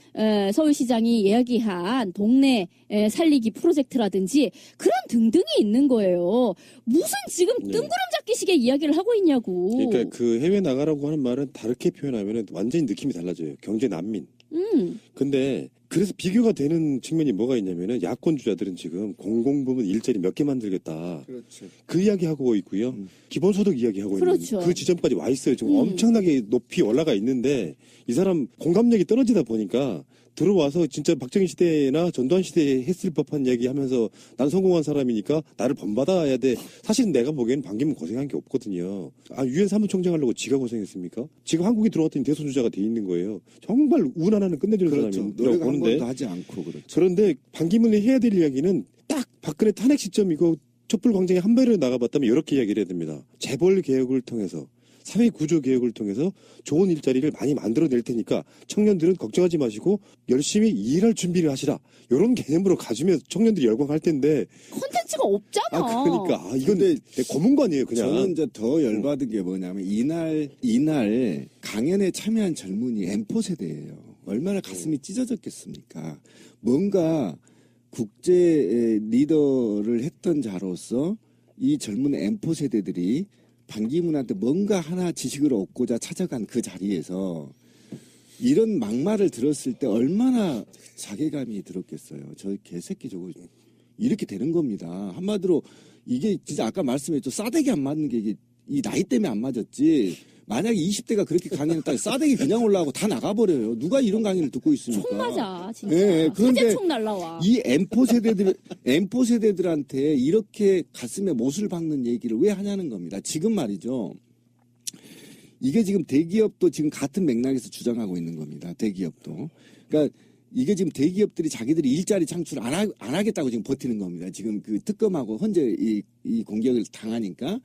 서울시장이 이야기한 동네 살리기 프로젝트라든지 그런 등등이 있는 거예요. 무슨 지금 뜬구름 잡기식의 이야기를 하고 있냐고. 그러니까 그 해외 나가라고 하는 말은 다르게 표현하면 완전히 느낌이 달라져요. 경제 난민. 근데 그래서 비교가 되는 측면이 뭐가 있냐면은 야권 주자들은 지금 공공부문 일자리 몇 개 만들겠다. 그렇죠. 그 이야기하고 있고요. 기본소득 이야기하고 그렇죠. 있는 그 지점까지 와 있어요. 지금 엄청나게 높이 올라가 있는데 이 사람 공감력이 떨어지다 보니까 들어와서 진짜 박정희 시대나 전두환 시대에 했을 법한 얘기 하면서 난 성공한 사람이니까 나를 본받아야 돼. 사실은 내가 보기에는 반기문 고생한 게 없거든요. 유엔 사무총장 하려고 지가 고생했습니까? 지금 한국에 들어왔더니 대선주자가 돼 있는 거예요. 정말 운 하나는 끝내주는 그렇죠. 사람이라고 노력 한 보는데 번도 하지 않고 그렇죠. 그런데 반기문이 해야 될 이야기는 딱 박근혜 탄핵 시점이고 촛불 광장에 한 발을 나가봤다면 이렇게 이야기를 해야 됩니다. 재벌 개혁을 통해서 사회 구조 개혁을 통해서 좋은 일자리를 많이 만들어낼 테니까 청년들은 걱정하지 마시고 열심히 일할 준비를 하시라. 이런 개념으로 가주면 청년들이 열광할 텐데. 콘텐츠가 없잖아. 그러니까 이건 내 고문관이에요, 그냥. 저는 이제 더 열받은 게 뭐냐면 이날 강연에 참여한 젊은이 M4 세대예요. 얼마나 가슴이 찢어졌겠습니까? 뭔가 국제 리더를 했던 자로서 이 젊은 M4 세대들이 반기문한테 뭔가 하나 지식을 얻고자 찾아간 그 자리에서 이런 막말을 들었을 때 얼마나 자괴감이 들었겠어요. 저 개새끼 저거 이렇게 되는 겁니다. 한마디로 이게 진짜 아까 말씀했죠. 싸대기 안 맞는 게 이게 이 나이 때문에 안 맞았지. 만약에 20대가 그렇게 강연했다면 싸대기 그냥 올라가고 다 나가버려요. 누가 이런 강의를 듣고 있습니까? 총 맞아, 진짜. 예, 그런데 화재총 날라와. 이 M4 세대들한테 이렇게 가슴에 못을 박는 얘기를 왜 하냐는 겁니다. 지금 말이죠. 이게 지금 대기업도 지금 같은 맥락에서 주장하고 있는 겁니다. 대기업도. 그러니까 이게 지금 대기업들이 자기들이 일자리 창출 안 하겠다고 지금 버티는 겁니다. 지금 그 특검하고 헌재 이 공격을 당하니까.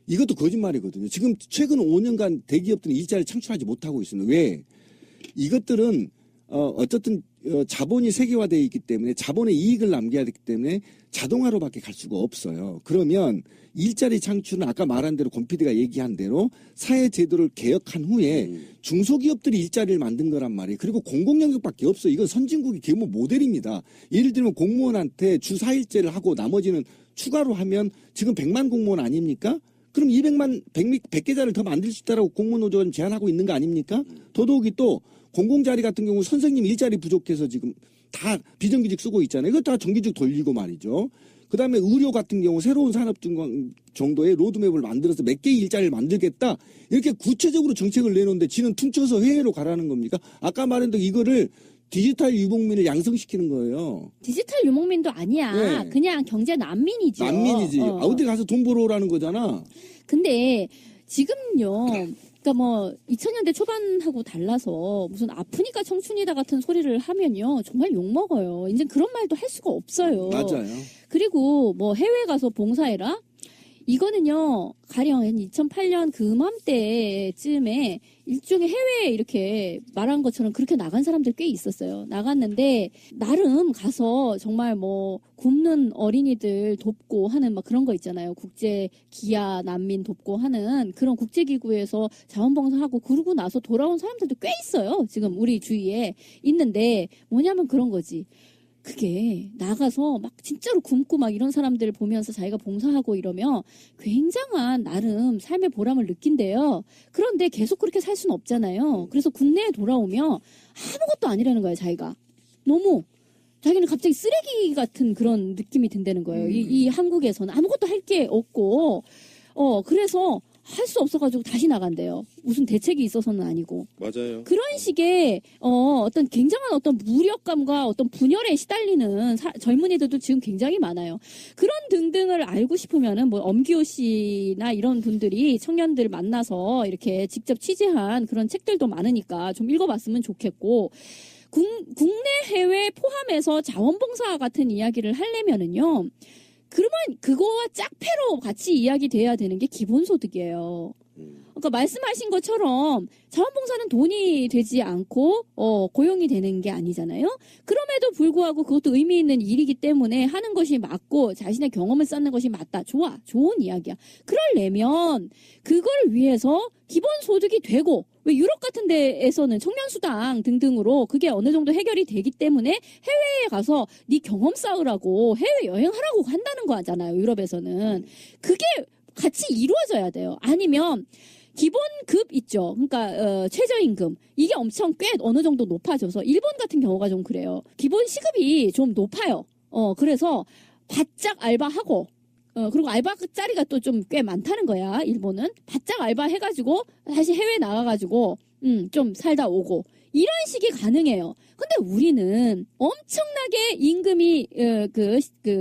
이것도 거짓말이거든요. 지금 최근 5년간 대기업들은 일자리를 창출하지 못하고 있습니다. 왜? 이것들은 어쨌든 자본이 세계화되어 있기 때문에 자본의 이익을 남겨야 되기 때문에 자동화로밖에 갈 수가 없어요. 그러면 일자리 창출은 아까 말한 대로 권 PD가 얘기한 대로 사회제도를 개혁한 후에 중소기업들이 일자리를 만든 거란 말이에요. 그리고 공공영역밖에 없어요. 이건 선진국의 규모 모델입니다. 예를 들면 공무원한테 주 4일제를 하고 나머지는 추가로 하면 지금 100만 공무원 아닙니까? 그럼 100계좌를 더 만들 수 있다라고 공무노조는 제안하고 있는 거 아닙니까? 더더욱이 또 공공자리 같은 경우 선생님 일자리 부족해서 지금 다 비정규직 쓰고 있잖아요. 이거 다 정규직 돌리고 말이죠. 그 다음에 의료 같은 경우 새로운 산업 정도의 로드맵을 만들어서 몇 개의 일자리를 만들겠다. 이렇게 구체적으로 정책을 내놓는데 지는 퉁쳐서 해외로 가라는 겁니까? 아까 말한 대로 이거를 디지털 유목민을 양성시키는 거예요. 디지털 유목민도 아니야. 네. 그냥 경제 난민이죠. 난민이지. 어디 가서 돈 벌어오라는 거잖아. 근데 지금요. 그러니까 2000년대 초반하고 달라서 무슨 아프니까 청춘이다 같은 소리를 하면요. 정말 욕먹어요. 이제 그런 말도 할 수가 없어요. 맞아요. 그리고 해외 가서 봉사해라? 이거는요, 가령 2008년 그맘때쯤에 일종의 해외에 이렇게 말한 것처럼 그렇게 나간 사람들 꽤 있었어요. 나갔는데, 나름 가서 정말 굶는 어린이들 돕고 하는 막 그런 거 있잖아요. 국제 기아 난민 돕고 하는 그런 국제기구에서 자원봉사하고 그러고 나서 돌아온 사람들도 꽤 있어요. 지금 우리 주위에 있는데, 뭐냐면 그런 거지. 그게 나가서 막 진짜로 굶고 막 이런 사람들을 보면서 자기가 봉사하고 이러면 굉장한 나름 삶의 보람을 느낀대요. 그런데 계속 그렇게 살 수는 없잖아요. 그래서 국내에 돌아오면 아무것도 아니라는 거예요, 자기가. 너무 자기는 갑자기 쓰레기 같은 그런 느낌이 든다는 거예요. 이 한국에서는 아무것도 할 게 없고 그래서 할 수 없어가지고 다시 나간대요. 무슨 대책이 있어서는 아니고. 맞아요. 그런 식의 어떤 굉장한 어떤 무력감과 어떤 분열에 시달리는 젊은이들도 지금 굉장히 많아요. 그런 등등을 알고 싶으면은 뭐 엄기호 씨나 이런 분들이 청년들 만나서 이렇게 직접 취재한 그런 책들도 많으니까 좀 읽어봤으면 좋겠고, 국내 해외 포함해서 자원봉사 같은 이야기를 하려면은요. 그러면 그거와 짝패로 같이 이야기돼야 되는 게 기본소득이에요. 그러니까 말씀하신 것처럼 자원봉사는 돈이 되지 않고 고용이 되는 게 아니잖아요. 그럼에도 불구하고 그것도 의미 있는 일이기 때문에 하는 것이 맞고 자신의 경험을 쌓는 것이 맞다. 좋아. 좋은 이야기야. 그러려면 그걸 위해서 기본소득이 되고, 왜 유럽 같은 데에서는 청년수당 등등으로 그게 어느 정도 해결이 되기 때문에 해외에 가서 네 경험 쌓으라고 해외여행하라고 한다는 거 하잖아요. 유럽에서는. 그게 같이 이루어져야 돼요. 아니면 기본급 있죠. 그러니까 최저임금. 이게 엄청 꽤 어느 정도 높아져서 일본 같은 경우가 좀 그래요. 기본 시급이 좀 높아요. 그래서 바짝 알바하고 그리고 알바 자리가 또 좀 꽤 많다는 거야. 일본은 바짝 알바 해가지고 다시 해외 나가가지고 좀 살다 오고 이런 식이 가능해요. 근데 우리는 엄청나게 임금이 그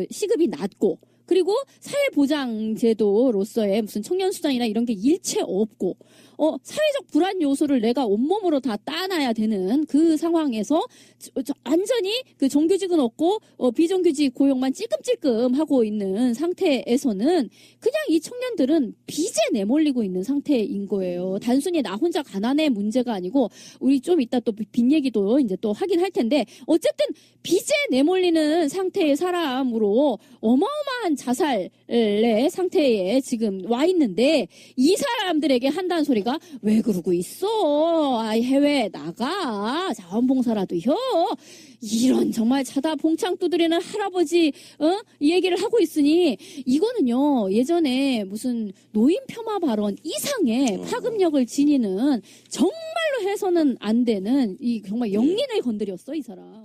시급이 낮고, 그리고 사회보장제도로서의 무슨 청년수당이나 이런 게 일체 없고, 사회적 불안 요소를 내가 온몸으로 다 따놔야 되는 그 상황에서 완전히 그 정규직은 없고 비정규직 고용만 찔끔찔끔 하고 있는 상태에서는 그냥 이 청년들은 빚에 내몰리고 있는 상태인 거예요. 단순히 나 혼자 가난의 문제가 아니고, 우리 좀 이따 또 빚 얘기도 이제 또 하긴 할 텐데, 어쨌든 빚에 내몰리는 상태의 사람으로 어마어마한 자살의 상태에 지금 와 있는데, 이 사람들에게 한다는 소리가 왜 그러고 있어? 해외 나가. 자원봉사라도 혀. 이런 정말 자다 봉창 두드리는 할아버지 이 얘기를 하고 있으니, 이거는요 예전에 무슨 노인 폄하 발언 이상의 파급력을 지니는, 정말로 해서는 안 되는 이 정말 영린을 건드렸어 이 사람.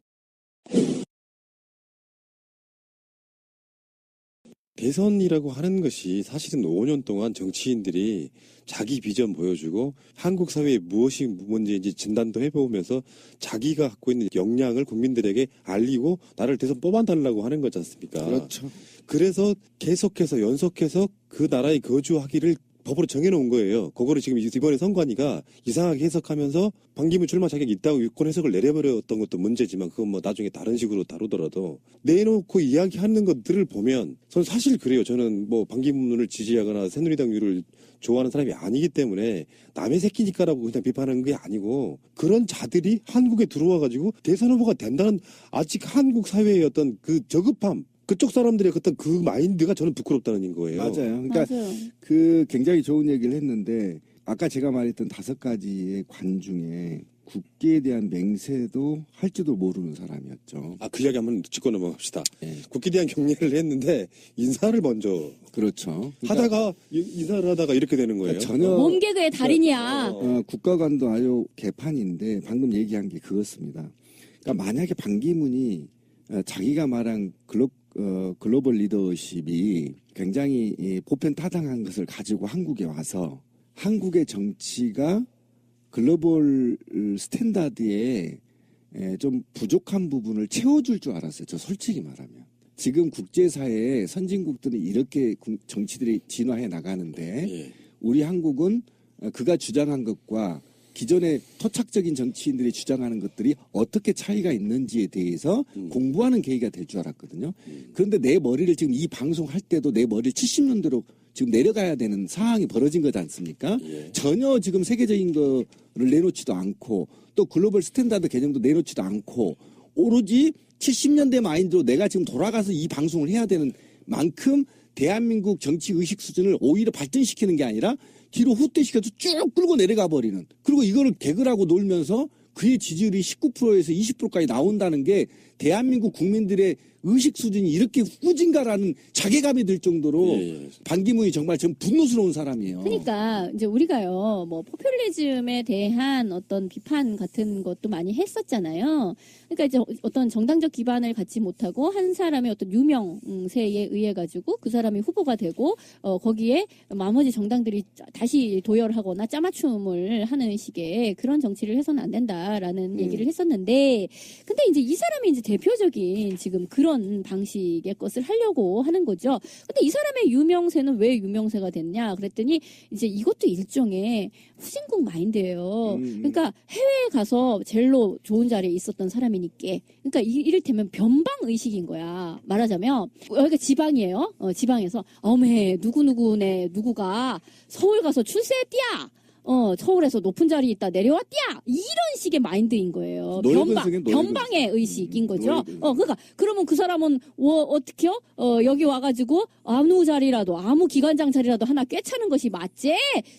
대선이라고 하는 것이 사실은 5년 동안 정치인들이 자기 비전 보여주고 한국 사회에 무엇이 문제인지 진단도 해보면서 자기가 갖고 있는 역량을 국민들에게 알리고 나를 대선 뽑아달라고 하는 거지 않습니까? 그렇죠. 그래서 계속해서 연속해서 그 나라에 거주하기를 법으로 정해놓은 거예요. 그거를 지금 이번에 선관위가 이상하게 해석하면서 반기문 출마 자격이 있다고 유권 해석을 내려버렸던 것도 문제지만, 그건 뭐 나중에 다른 식으로 다루더라도 내놓고 이야기하는 것들을 보면 전 사실 그래요. 저는 뭐 반기문을 지지하거나 새누리당류를 좋아하는 사람이 아니기 때문에 남의 새끼니까라고 그냥 비판하는 게 아니고, 그런 자들이 한국에 들어와가지고 대선 후보가 된다는 아직 한국 사회의 어떤 그 저급함, 그쪽 사람들의 어떤 그 마인드가 저는 부끄럽다는 거예요. 맞아요. 그러니까 맞아요. 그 굉장히 좋은 얘기를 했는데, 아까 제가 말했던 5가지의 관 중에 국기에 대한 맹세도 할지도 모르는 사람이었죠. 그 이야기 한번 짚고 넘어갑시다. 네. 국기에 대한 경례를 했는데 인사를 먼저 그렇죠. 그러니까 하다가 인사를 하다가 이렇게 되는 거예요. 전혀 몸개그의 달인이야. 국가관도 아주 개판인데, 방금 얘기한 게 그렇습니다. 그러니까 만약에 반기문이 자기가 말한 글로벌 리더십이 굉장히 보편타당한 것을 가지고 한국에 와서 한국의 정치가 글로벌 스탠다드에 좀 부족한 부분을 채워줄 줄 알았어요. 저 솔직히 말하면. 지금 국제사회에 선진국들은 이렇게 정치들이 진화해 나가는데, 우리 한국은 그가 주장한 것과 기존의 토착적인 정치인들이 주장하는 것들이 어떻게 차이가 있는지에 대해서 공부하는 계기가 될 줄 알았거든요. 그런데 내 머리를 지금 이 방송할 때도 내 머리를 70년대로 지금 내려가야 되는 상황이 벌어진 거지 않습니까? 전혀 지금 세계적인 거를 내놓지도 않고, 또 글로벌 스탠다드 개념도 내놓지도 않고, 오로지 70년대 마인드로 내가 지금 돌아가서 이 방송을 해야 되는 만큼 대한민국 정치 의식 수준을 오히려 발전시키는 게 아니라 뒤로 후퇴시켜서 쭉 끌고 내려가 버리는, 그리고 이거를 개그라고 놀면서 그의 지지율이 19%에서 20%까지 나온다는 게 대한민국 국민들의 의식 수준이 이렇게 후진가라는 자괴감이 들 정도로 예. 반기문이 정말 좀 분노스러운 사람이에요. 그러니까 이제 우리가요, 뭐 포퓰리즘에 대한 어떤 비판 같은 것도 많이 했었잖아요. 그러니까 이제 어떤 정당적 기반을 갖지 못하고 한 사람의 어떤 유명세에 의해 가지고 그 사람이 후보가 되고 거기에 나머지 정당들이 다시 도열하거나 짜맞춤을 하는 식의 그런 정치를 해서는 안 된다라는 얘기를 했었는데, 근데 이제 이 사람이 이제 대표적인 지금 그런 방식의 것을 하려고 하는 거죠. 근데 이 사람의 유명세는 왜 유명세가 됐냐 그랬더니 이제 이것도 일종의 후진국 마인드예요. 그러니까 해외에 가서 젤로 좋은 자리에 있었던 사람이니까. 그러니까 이를테면 변방 의식인 거야. 말하자면 여기가 지방이에요. 지방에서 어메 누구누구네 누구가 서울 가서 출세했디야. 서울에서 높은 자리에 있다 내려왔디야. 이런 식의 마인드인 거예요. 변방의 의식인 거죠. 그러니까 그러면 그 사람은 어떻게요? 여기 와가지고 아무 자리라도 아무 기관장 자리라도 하나 꿰차는 것이 맞지?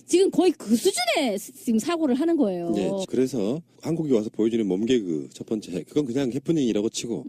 지금 거의 그 수준의 지금 사고를 하는 거예요. 네, 그래서 한국에 와서 보여주는 몸개그 첫 번째 그건 그냥 해프닝이라고 치고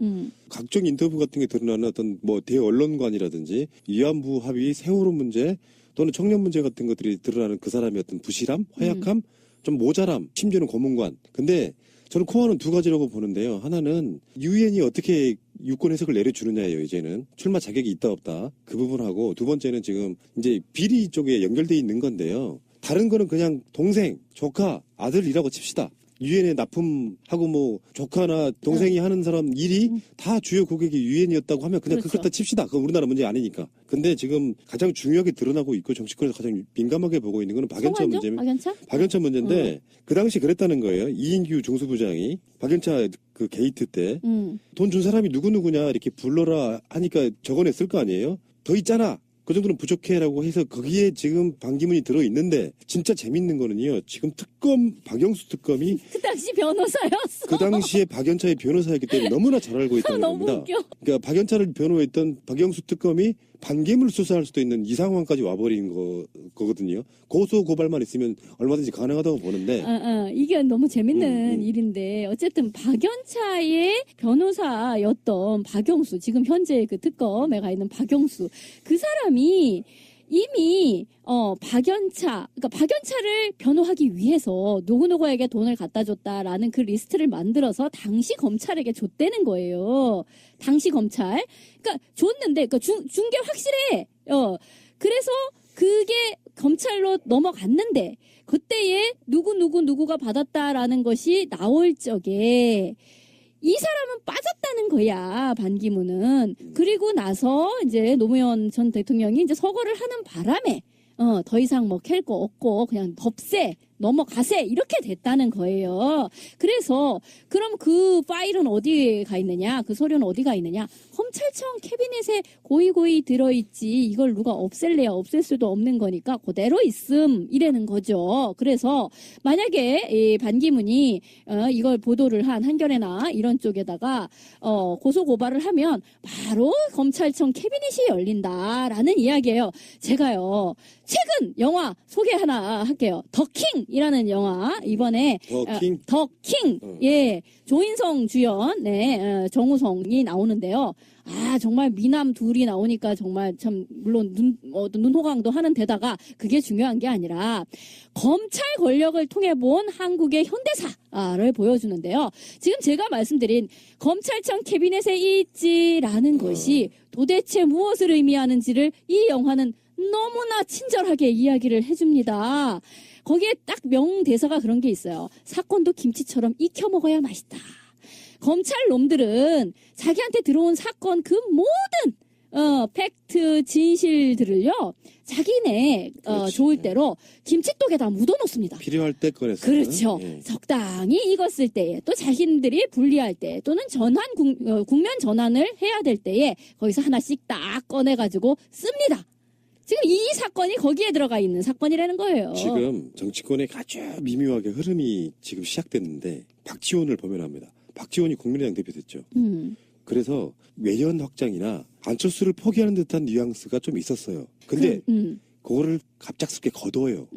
각종 인터뷰 같은 게 드러나는 어떤 뭐 대언론관이라든지 위안부 합의 세월호 문제 또는 청년 문제 같은 것들이 드러나는 그 사람의 어떤 부실함, 허약함, 좀 모자람, 심지어는 고문관. 근데 저는 코어는 두 가지라고 보는데요. 하나는 유엔이 어떻게 유권 해석을 내려주느냐예요. 이제는 출마 자격이 있다 없다 그 부분하고, 두 번째는 지금 이제 비리 쪽에 연결돼 있는 건데요. 다른 거는 그냥 동생, 조카, 아들이라고 칩시다. 유엔에 납품하고 뭐 조카나 동생이 하는 사람 일이 다 주요 고객이 유엔이었다고 하면 그냥 그렇죠. 그렇다 칩시다. 그건 우리나라 문제 아니니까. 근데 지금 가장 중요하게 드러나고 있고 정치권에서 가장 민감하게 보고 있는 거는 박연차 문제입니다. 박연차 문제인데 그 당시 그랬다는 거예요. 이인규 중수부장이 박연차 그 게이트 때 돈 준 사람이 누구누구냐 이렇게 불러라 하니까 적어냈을 거 아니에요. 더 있잖아. 그 정도는 부족해라고 해서 거기에 지금 반기문이 들어있는데, 진짜 재밌는 거는요. 지금 박영수 특검이 그 당시 변호사였어. 그 당시에 박연차의 변호사였기 때문에 너무나 잘 알고 있다는 너무 겁니다. 웃겨. 그러니까 박연차를 변호했던 박영수 특검이 반기문을 수사할 수도 있는 이 상황까지 와버린 거거든요. 고소 고발만 있으면 얼마든지 가능하다고 보는데. 이게 너무 재밌는 일인데, 어쨌든 박연차의 변호사였던 박영수, 지금 현재 그 특검에 가 있는 박영수, 그 사람이 이미 그러니까 박연차를 변호하기 위해서 누구누구에게 돈을 갖다 줬다라는 그 리스트를 만들어서 당시 검찰에게 줬다는 거예요. 당시 검찰. 그러니까 줬는데, 그러니까 준 게 확실해. 그래서 그게 검찰로 넘어갔는데, 그때에 누구가 받았다라는 것이 나올 적에 이 사람은 빠졌다는 거야, 반기문은. 그리고 나서 이제 노무현 전 대통령이 이제 서거를 하는 바람에 더 이상 뭐 캘 거 없고 그냥 덥세 넘어가세 이렇게 됐다는 거예요. 그래서 그럼 그 파일은 어디에 가 있느냐, 그 서류는 어디가 있느냐, 검찰청 캐비넷에 고이고이 들어있지 이걸 누가 없앨래야 없앨 수도 없는 거니까 그대로 있음 이라는 거죠. 그래서 만약에 이 반기문이 이걸 보도를 한 한겨레나 이런 쪽에다가 고소 고발을 하면 바로 검찰청 캐비넷이 열린다라는 이야기예요. 제가요 최근 영화 소개 하나 할게요. 더킹이라는 영화, 이번에 더킹 예, 조인성 주연, 정우성이 나오는데요. 정말 미남 둘이 나오니까 정말 참, 물론 눈호강도 하는 데다가 그게 중요한 게 아니라 검찰 권력을 통해 본 한국의 현대사를 보여주는데요. 지금 제가 말씀드린 검찰청 캐비넷에 있지라는 것이 도대체 무엇을 의미하는지를 이 영화는 너무나 친절하게 이야기를 해줍니다. 거기에 딱 명대사가 그런 게 있어요. 사건도 김치처럼 익혀 먹어야 맛있다. 검찰 놈들은 자기한테 들어온 사건 그 모든 팩트 진실들을요 자기네 좋을 대로 김치독에다 묻어놓습니다. 필요할 때 꺼내서. 그렇죠. 적당히 익었을 때에, 또 자신들이 불리할 때, 또는 국면 전환을 해야 될 때에 거기서 하나씩 딱 꺼내가지고 씁니다. 지금 이 사건이 거기에 들어가 있는 사건이라는 거예요. 지금 정치권에 아주 미묘하게 흐름이 지금 시작됐는데, 박지원을 보면 합니다. 박지원이 국민의당 대표 됐죠. 그래서 외연 확장이나 안철수를 포기하는 듯한 뉘앙스가 좀 있었어요. 근데 그거를 갑작스럽게 거둬요.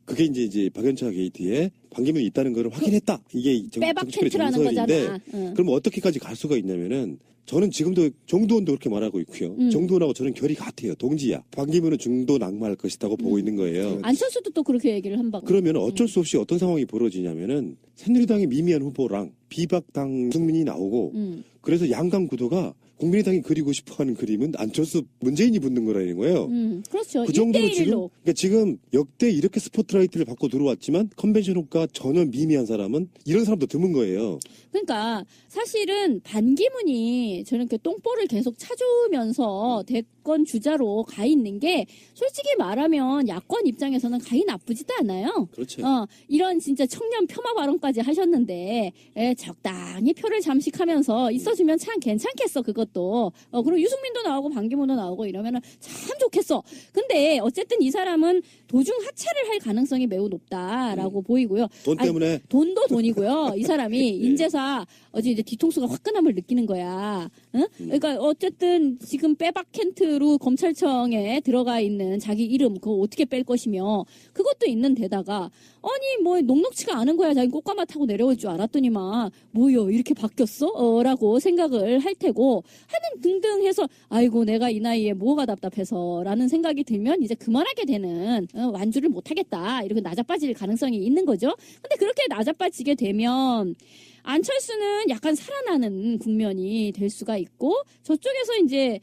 그게 이제 박연차 게이트에 반기문이 있다는 걸 확인했다. 이게 빼박 정치권의 텐트라는 정설인데 거잖아. 응. 그럼 어떻게까지 갈 수가 있냐면은 저는 지금도 정두원도 그렇게 말하고 있고요. 정두원하고 저는 결이 같아요. 동지야. 반기문은 중도 낙마할 것이라고 보고 있는 거예요. 안철수도 또 그렇게 얘기를 한 바고. 그러면 어쩔 수 없이 어떤 상황이 벌어지냐면은 새누리당의 미미한 후보랑 비박당 유승민이 나오고 그래서 양강 구도가 국민의당이 그리고 싶어하는 그림은 안철수 문재인이 붙는 거라는 거예요. 그렇죠. 그 정도로 1대1로. 지금 그러니까 지금 역대 이렇게 스포트라이트를 받고 들어왔지만 컨벤션 효과 전혀 미미한 사람은 이런 사람도 드문 거예요. 그러니까 사실은 반기문이 저렇게 똥볼을 계속 찾아오면서 대권 주자로 가 있는 게 솔직히 말하면 야권 입장에서는 가히 나쁘지도 않아요. 그렇죠. 이런 진짜 청년 폄하 발언까지 하셨는데 적당히 표를 잠식하면서 있어주면 참 괜찮겠어 그것도. 그리고 유승민도 나오고 반기문도 나오고 이러면은 참 좋겠어. 근데 어쨌든 이 사람은 도중 하차를 할 가능성이 매우 높다라고 보이고요. 돈 때문에 돈도 돈이고요. 이 사람이 인재사 어제 이제 뒤통수가 화끈함을 느끼는 거야. 응? 그러니까 어쨌든 지금 빼박 캔트로 검찰청에 들어가 있는 자기 이름 그거 어떻게 뺄 것이며 그것도 있는 데다가 아니 뭐 녹록치가 않은 거야. 자기 꽃가마 타고 내려올 줄 알았더니만 뭐요 이렇게 바뀌었어? 라고 생각을 할 테고 하는 등등 해서 아이고 내가 이 나이에 뭐가 답답해서 라는 생각이 들면 이제 그만하게 되는 완주를 못하겠다 이렇게 나자빠질 가능성이 있는 거죠. 근데 그렇게 나자빠지게 되면 안철수는 약간 살아나는 국면이 될 수가 있고 저쪽에서 이제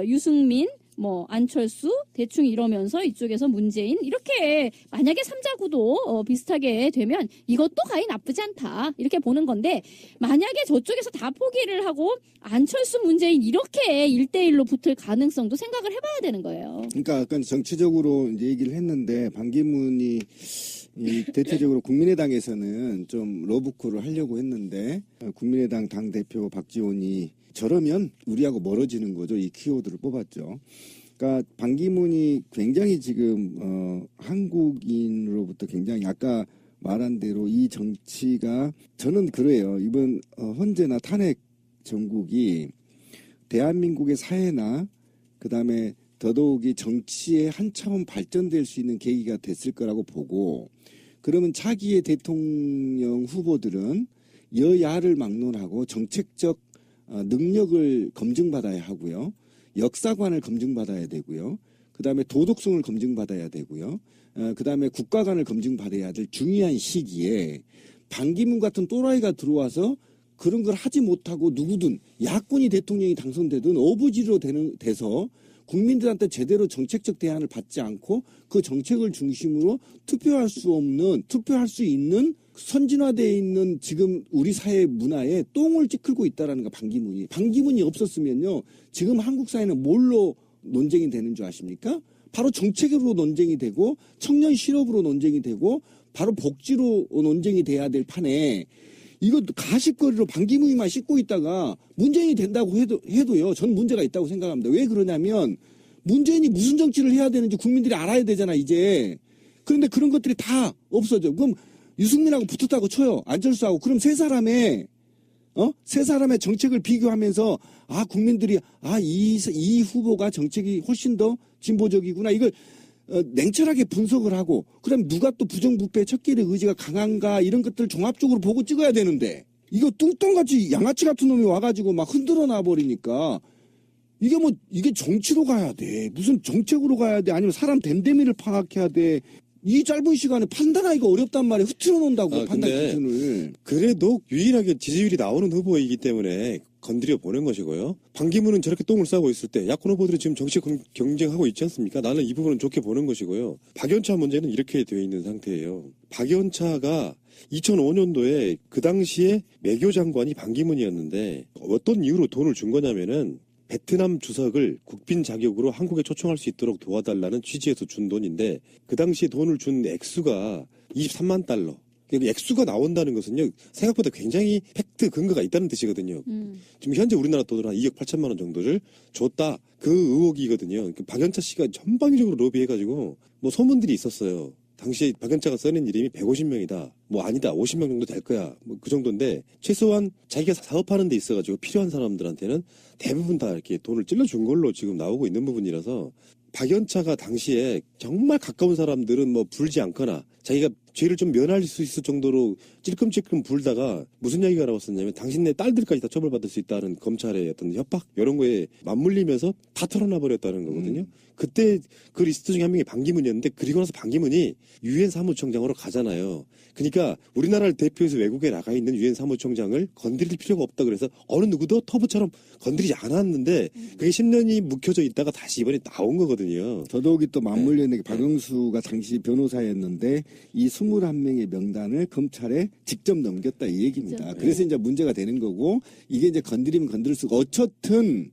유승민 뭐 안철수 대충 이러면서 이쪽에서 문재인 이렇게 만약에 삼자구도 비슷하게 되면 이것도 가히 나쁘지 않다 이렇게 보는 건데 만약에 저쪽에서 다 포기를 하고 안철수 문재인 이렇게 1대1로 붙을 가능성도 생각을 해봐야 되는 거예요. 그러니까 약간 정치적으로 이제 얘기를 했는데 반기문이 대체적으로 국민의당에서는 좀 러브콜을 하려고 했는데 국민의당 당대표 박지원이 저러면 우리하고 멀어지는 거죠. 이 키워드를 뽑았죠. 그러니까 반기문이 굉장히 지금 한국인으로부터 굉장히 아까 말한 대로 이 정치가 저는 그래요. 이번 헌재나 탄핵 정국이 대한민국의 사회나 그다음에 더더욱이 정치에 한 차원 발전될 수 있는 계기가 됐을 거라고 보고 그러면 차기의 대통령 후보들은 여야를 막론하고 정책적 능력을 검증받아야 하고요. 역사관을 검증받아야 되고요. 그다음에 도덕성을 검증받아야 되고요. 그다음에 국가관을 검증받아야 될 중요한 시기에 반기문 같은 또라이가 들어와서 그런 걸 하지 못하고 누구든 야권이 대통령이 당선되든 어부지로 돼서 국민들한테 제대로 정책적 대안을 받지 않고 그 정책을 중심으로 투표할 수 있는 선진화되어 있는 지금 우리 사회 문화에 똥을 찌끌고 있다라는 거 반기문이 없었으면요 지금 한국 사회는 뭘로 논쟁이 되는 줄 아십니까? 바로 정책으로 논쟁이 되고 청년 실업으로 논쟁이 되고 바로 복지로 논쟁이 돼야 될 판에 이거 가십거리로 반기문이만 씻고 있다가 문재인이 된다고 해도요 저는 문제가 있다고 생각합니다. 왜 그러냐면 문재인이 무슨 정치를 해야 되는지 국민들이 알아야 되잖아 이제. 그런데 그런 것들이 다 없어져. 그럼 유승민하고 붙었다고 쳐요. 안철수하고. 그럼 세 사람의 정책을 비교하면서 국민들이 이 후보가 정책이 훨씬 더 진보적이구나. 이걸 냉철하게 분석을 하고 그다음에 누가 또 부정부패 척결의 의지가 강한가 이런 것들 종합적으로 보고 찍어야 되는데 이거 뚱뚱같이 양아치 같은 놈이 와가지고 막 흔들어 놔버리니까 이게 정치로 가야 돼. 무슨 정책으로 가야 돼. 아니면 사람 됨됨이를 파악해야 돼. 이 짧은 시간에 판단하기가 어렵단 말이에요. 흐트러 놓는다고 판단 기준을. 그래도 유일하게 지지율이 나오는 후보이기 때문에 건드려 보는 것이고요. 반기문은 저렇게 똥을 싸고 있을 때 야권 후보들이 지금 정치 경쟁하고 있지 않습니까? 나는 이 부분은 좋게 보는 것이고요. 박연차 문제는 이렇게 되어 있는 상태예요. 박연차가 2005년도에 그 당시에 외교 장관이 반기문이었는데 어떤 이유로 돈을 준 거냐면은 베트남 주석을 국빈 자격으로 한국에 초청할 수 있도록 도와달라는 취지에서 준 돈인데 그 당시에 돈을 준 액수가 23만 달러. 액수가 나온다는 것은요 생각보다 굉장히 팩트 근거가 있다는 뜻이거든요. 지금 현재 우리나라 돈으로 한 2억 8천만 원 정도를 줬다 그 의혹이거든요. 박연차 씨가 전방위적으로 로비해가지고 뭐 소문들이 있었어요. 당시에 박연차가 써낸 이름이 150명이다. 뭐 아니다 50명 정도 될 거야. 뭐 그 정도인데 최소한 자기가 사업하는 데 있어가지고 필요한 사람들한테는 대부분 다 이렇게 돈을 찔러준 걸로 지금 나오고 있는 부분이라서 박연차가 당시에 정말 가까운 사람들은 뭐 불지 않거나 자기가 죄를 좀 면할 수 있을 정도로 찔끔찔끔 불다가 무슨 이야기가 나왔었냐면 당신네 딸들까지 다 처벌받을 수 있다는 검찰의 어떤 협박 이런 거에 맞물리면서 다 털어놔 버렸다는 거거든요. 그때 그 리스트 중에 한 명이 반기문이었는데 그리고 나서 반기문이 유엔 사무총장으로 가잖아요. 그러니까 우리나라를 대표해서 외국에 나가 있는 유엔 사무총장을 건드릴 필요가 없다 그래서 어느 누구도 터부처럼 건드리지 않았는데 그게 10년이 묵혀져 있다가 다시 이번에 나온 거거든요. 더더욱이 또 맞물려 있는 게 박영수가 당시 변호사였는데 이 21명의 명단을 검찰에 직접 넘겼다 이 얘기입니다. 그렇죠. 그래서 이제 문제가 되는 거고 이게 이제 건드리면 건드릴 수가 어쨌든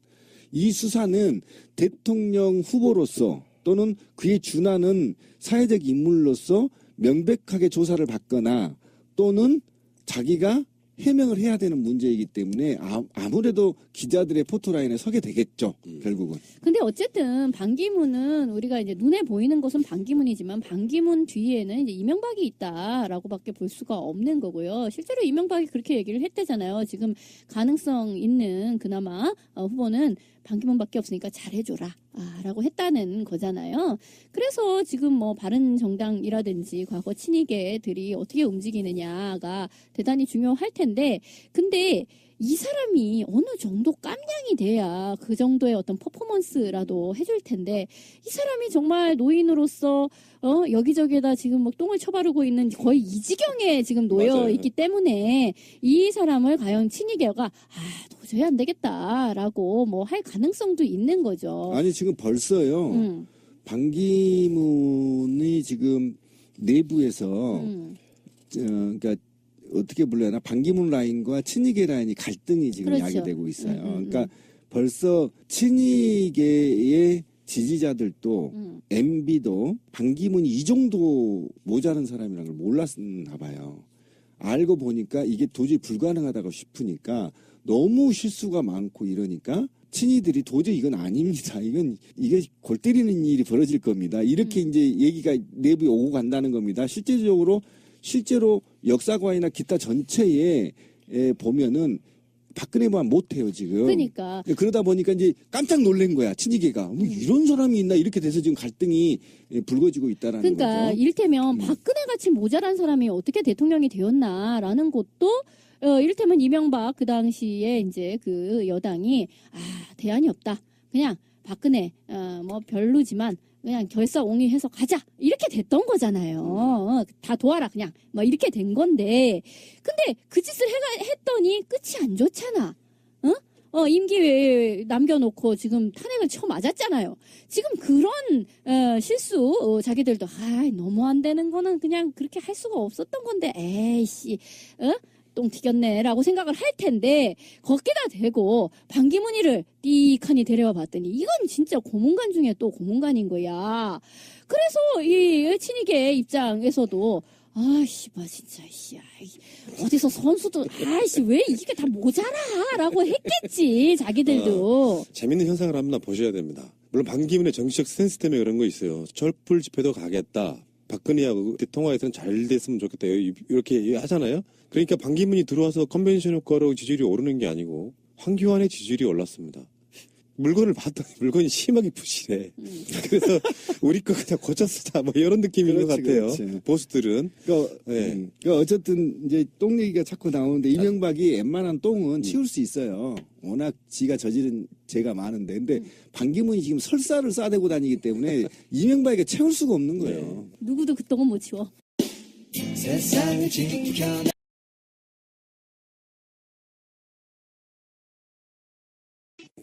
이 수사는 대통령 후보로서 또는 그에 준하는 사회적 인물로서 명백하게 조사를 받거나 또는 자기가 해명을 해야 되는 문제이기 때문에 아무래도 기자들의 포토라인에 서게 되겠죠. 결국은. 근데 어쨌든 반기문은 우리가 이제 눈에 보이는 것은 반기문이지만 반기문 뒤에는 이제 이명박이 있다라고밖에 볼 수가 없는 거고요. 실제로 이명박이 그렇게 얘기를 했대잖아요. 지금 가능성 있는 그나마 후보는 반기문밖에 없으니까 잘해줘라 라고 했다는 거잖아요. 그래서 지금 뭐 바른정당이라든지 과거 친이계들이 어떻게 움직이느냐가 대단히 중요할 텐데 근데 이 사람이 어느 정도 깜냥이 돼야 그 정도의 어떤 퍼포먼스라도 해줄 텐데 이 사람이 정말 노인으로서 여기저기에다 지금 뭐 똥을 쳐바르고 있는 거의 이 지경에 지금 놓여 맞아요. 있기 때문에 이 사람을 과연 친이계가 도저히 안 되겠다라고 뭐 할 가능성도 있는 거죠. 아니 지금 벌써요. 반기문이 지금 내부에서 그러니까 어떻게 불러야 하나 반기문 라인과 친이계 라인이 갈등이 지금 그렇죠. 야기되고 있어요. 그러니까 벌써 친이계의 지지자들도 MB도 반기문이 이 정도 모자란 사람이라는 걸 몰랐나 봐요. 알고 보니까 이게 도저히 불가능하다고 싶으니까 너무 실수가 많고 이러니까 친이들이 도저히 이건 아닙니다. 이게 골 때리는 일이 벌어질 겁니다. 이렇게 이제 얘기가 내부에 오고 간다는 겁니다. 실제로 역사관이나 기타 전체에 보면은 박근혜만 못해요 지금. 그러니까 그러다 보니까 이제 깜짝 놀란 거야 친이계가. 뭐 이런 사람이 있나 이렇게 돼서 지금 갈등이 불거지고 있다라는 그러니까 거죠. 이를테면 박근혜 같이 모자란 사람이 어떻게 대통령이 되었나라는 것도 이를테면 이명박 그 당시에 이제 그 여당이 대안이 없다. 그냥 박근혜 뭐 별로지만 그냥 결사옹위해서 가자 이렇게 됐던 거잖아요. 다 도와라 그냥 뭐 이렇게 된 건데 근데 그 짓을 했더니 끝이 안 좋잖아. 임기 남겨놓고 지금 탄핵을 쳐 맞았잖아요. 지금 그런 실수 자기들도 너무 안 되는 거는 그냥 그렇게 할 수가 없었던 건데 에이씨 똥 튀겼네라고 생각을 할 텐데 거기다 대고 반기문이를 띠칸이 데려와 봤더니 이건 진짜 고문관 중에 또 고문관인 거야. 그래서 이 친이계 입장에서도 진짜 어디서 선수도 왜 이게 다 모자라라고 했겠지 자기들도. 재밌는 현상을 한번 보셔야 됩니다. 물론 반기문의 정치적 센스 때문에 그런 거 있어요. 촛불 집회도 가겠다. 박근혜하고 통화에서는 잘 됐으면 좋겠다. 이렇게 하잖아요. 그러니까 반기문이 들어와서 컨벤션 효과로 지지율이 오르는 게 아니고 황교안의 지지율이 올랐습니다. 물건을 봤더니 물건이 심하게 부실해. 그래서 우리 거 그냥 고쳤다 뭐 이런 느낌인 것 같아요. 그렇지. 보수들은. 그러니까 어쨌든 이제 똥 얘기가 자꾸 나오는데 이명박이 웬만한 똥은 치울 수 있어요. 워낙 지가 저지른 죄가 많은데. 근데 반기문이 지금 설사를 싸대고 다니기 때문에 이명박에게 채울 수가 없는 거예요. 누구도 그 똥은 못 치워. 세상을 지켜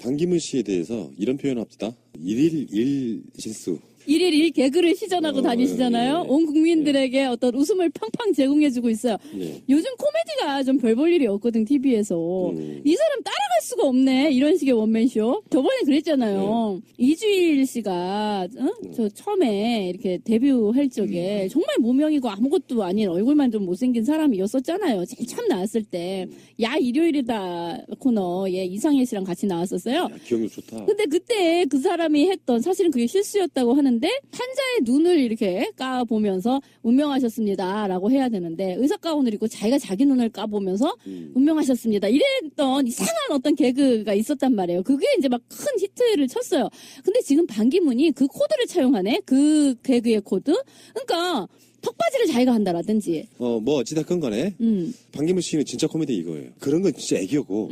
반기문 씨에 대해서 이런 표현을 합시다. 1일 1실수. 1일 1개그를 시전하고 다니시잖아요. 온 국민들에게 어떤 웃음을 팡팡 제공해주고 있어요. 요즘 코미디가 좀 별 볼 일이 없거든, TV에서. 이 사람 따라갈 수가 없네. 이런 식의 원맨쇼. 저번에 그랬잖아요. 이주일 씨가, 저 처음에 이렇게 데뷔할 적에 정말 무명이고 아무것도 아닌 얼굴만 좀 못생긴 사람이었었잖아요. 제일 처음 나왔을 때. 야, 일요일이다 코너에 이상해 씨랑 같이 나왔었어요. 기억력 좋다. 근데 그때 그 사람이 했던 사실은 그게 실수였다고 하는데 환자의 눈을 이렇게 까보면서 운명하셨습니다라고 해야 되는데 의사 가운을 입고 자기가 자기 눈을 까보면서 운명하셨습니다 이랬던 이상한 어떤 어떤 개그가 있었단 말이에요. 그게 이제 막 큰 히트를 쳤어요. 근데 지금 반기문이 그 코드를 차용하네? 그 개그의 코드? 그러니까 턱받이를 자기가 한다라든지. 뭐 어찌됐건 간에 반기문 씨는 진짜 코미디 이거예요. 그런 건 진짜 애교고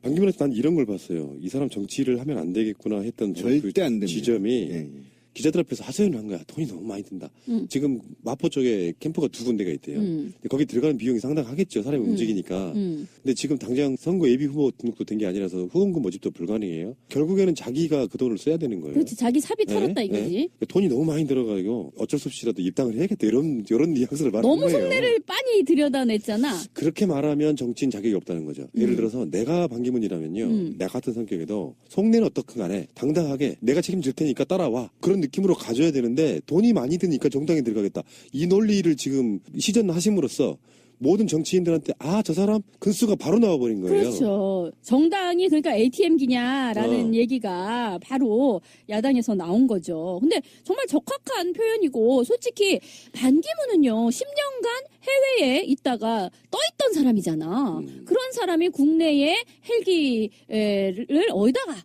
반기문한테 난 이런 걸 봤어요. 이 사람 정치를 하면 안 되겠구나 했던 절대 안 됩니다. 지점이 예. 기자들 앞에서 하소연을 한 거야. 돈이 너무 많이 든다. 지금 마포 쪽에 캠프가 2군데가 있대요. 근데 거기 들어가는 비용이 상당하겠죠. 사람이 움직이니까. 근데 지금 당장 선거 예비 후보 등록도 된 게 아니라서 후원금 모집도 불가능해요. 결국에는 자기가 그 돈을 써야 되는 거예요. 그렇지. 자기 사비 털었다 네, 이거지. 네. 돈이 너무 많이 들어가고 어쩔 수 없이라도 입당을 해야겠다. 이런 뉘앙스를 말하는 너무 거예요. 속내를 빤히 들여다냈잖아. 그렇게 말하면 정치인 자격이 없다는 거죠. 예를 들어서 내가 반기문이라면요. 나 같은 성격에도 속내는 어떻든 간에 당당하게 내가 책임질 테니까 따라와. 그런 느낌으로 가져야 되는데 돈이 많이 드니까 정당에 들어가겠다. 이 논리를 지금 시전하심으로써 모든 정치인들한테 저 사람 근수가 바로 나와버린 거예요. 그렇죠. 정당이 그러니까 ATM기냐라는 얘기가 바로 야당에서 나온 거죠. 근데 정말 적확한 표현이고 솔직히 반기문은요 10년간 해외에 있다가 떠있던 사람이잖아. 그런 사람이 국내에 헬기를 어디다가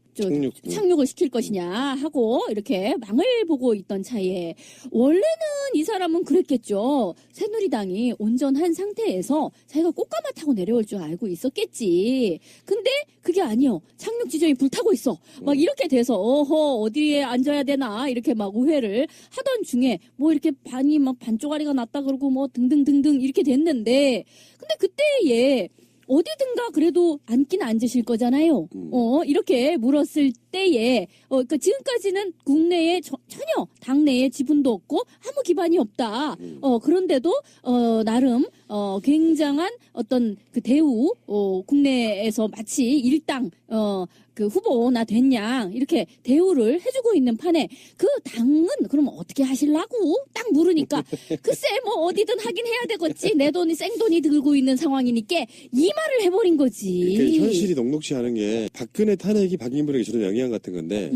착륙을 시킬 것이냐 하고 이렇게 망을 보고 있던 차에 원래는 이 사람은 그랬겠죠. 새누리당이 온전한 상태에서 자기가 꽃가마 타고 내려올 줄 알고 있었겠지. 근데 그게 아니요. 착륙 지점이 불타고 있어. 막 이렇게 돼서 어디에 앉아야 되나 이렇게 막 오해를 하던 중에 뭐 이렇게 반이 막 반쪽아리가 났다 그러고 뭐 등등등등 이렇게 됐는데 근데 그때에 어디든가 그래도 앉긴 앉으실 거잖아요. 이렇게 물었을 때에, 그러니까 지금까지는 국내에 전혀 당내에 지분도 없고 아무 기반이 없다. 그런데도, 나름, 굉장한 어떤 그 대우, 국내에서 마치 일당, 그 후보나 됐냐 이렇게 대우를 해주고 있는 판에 그 당은 그럼 어떻게 하실라고 딱 물으니까 글쎄 뭐 어디든 하긴 해야 되겠지 내 돈이 생돈이 들고 있는 상황이니까 이 말을 해버린 거지. 그러니까 현실이 녹록치 않은 게 박근혜 탄핵이 반기문에게 주는 영향 같은 건데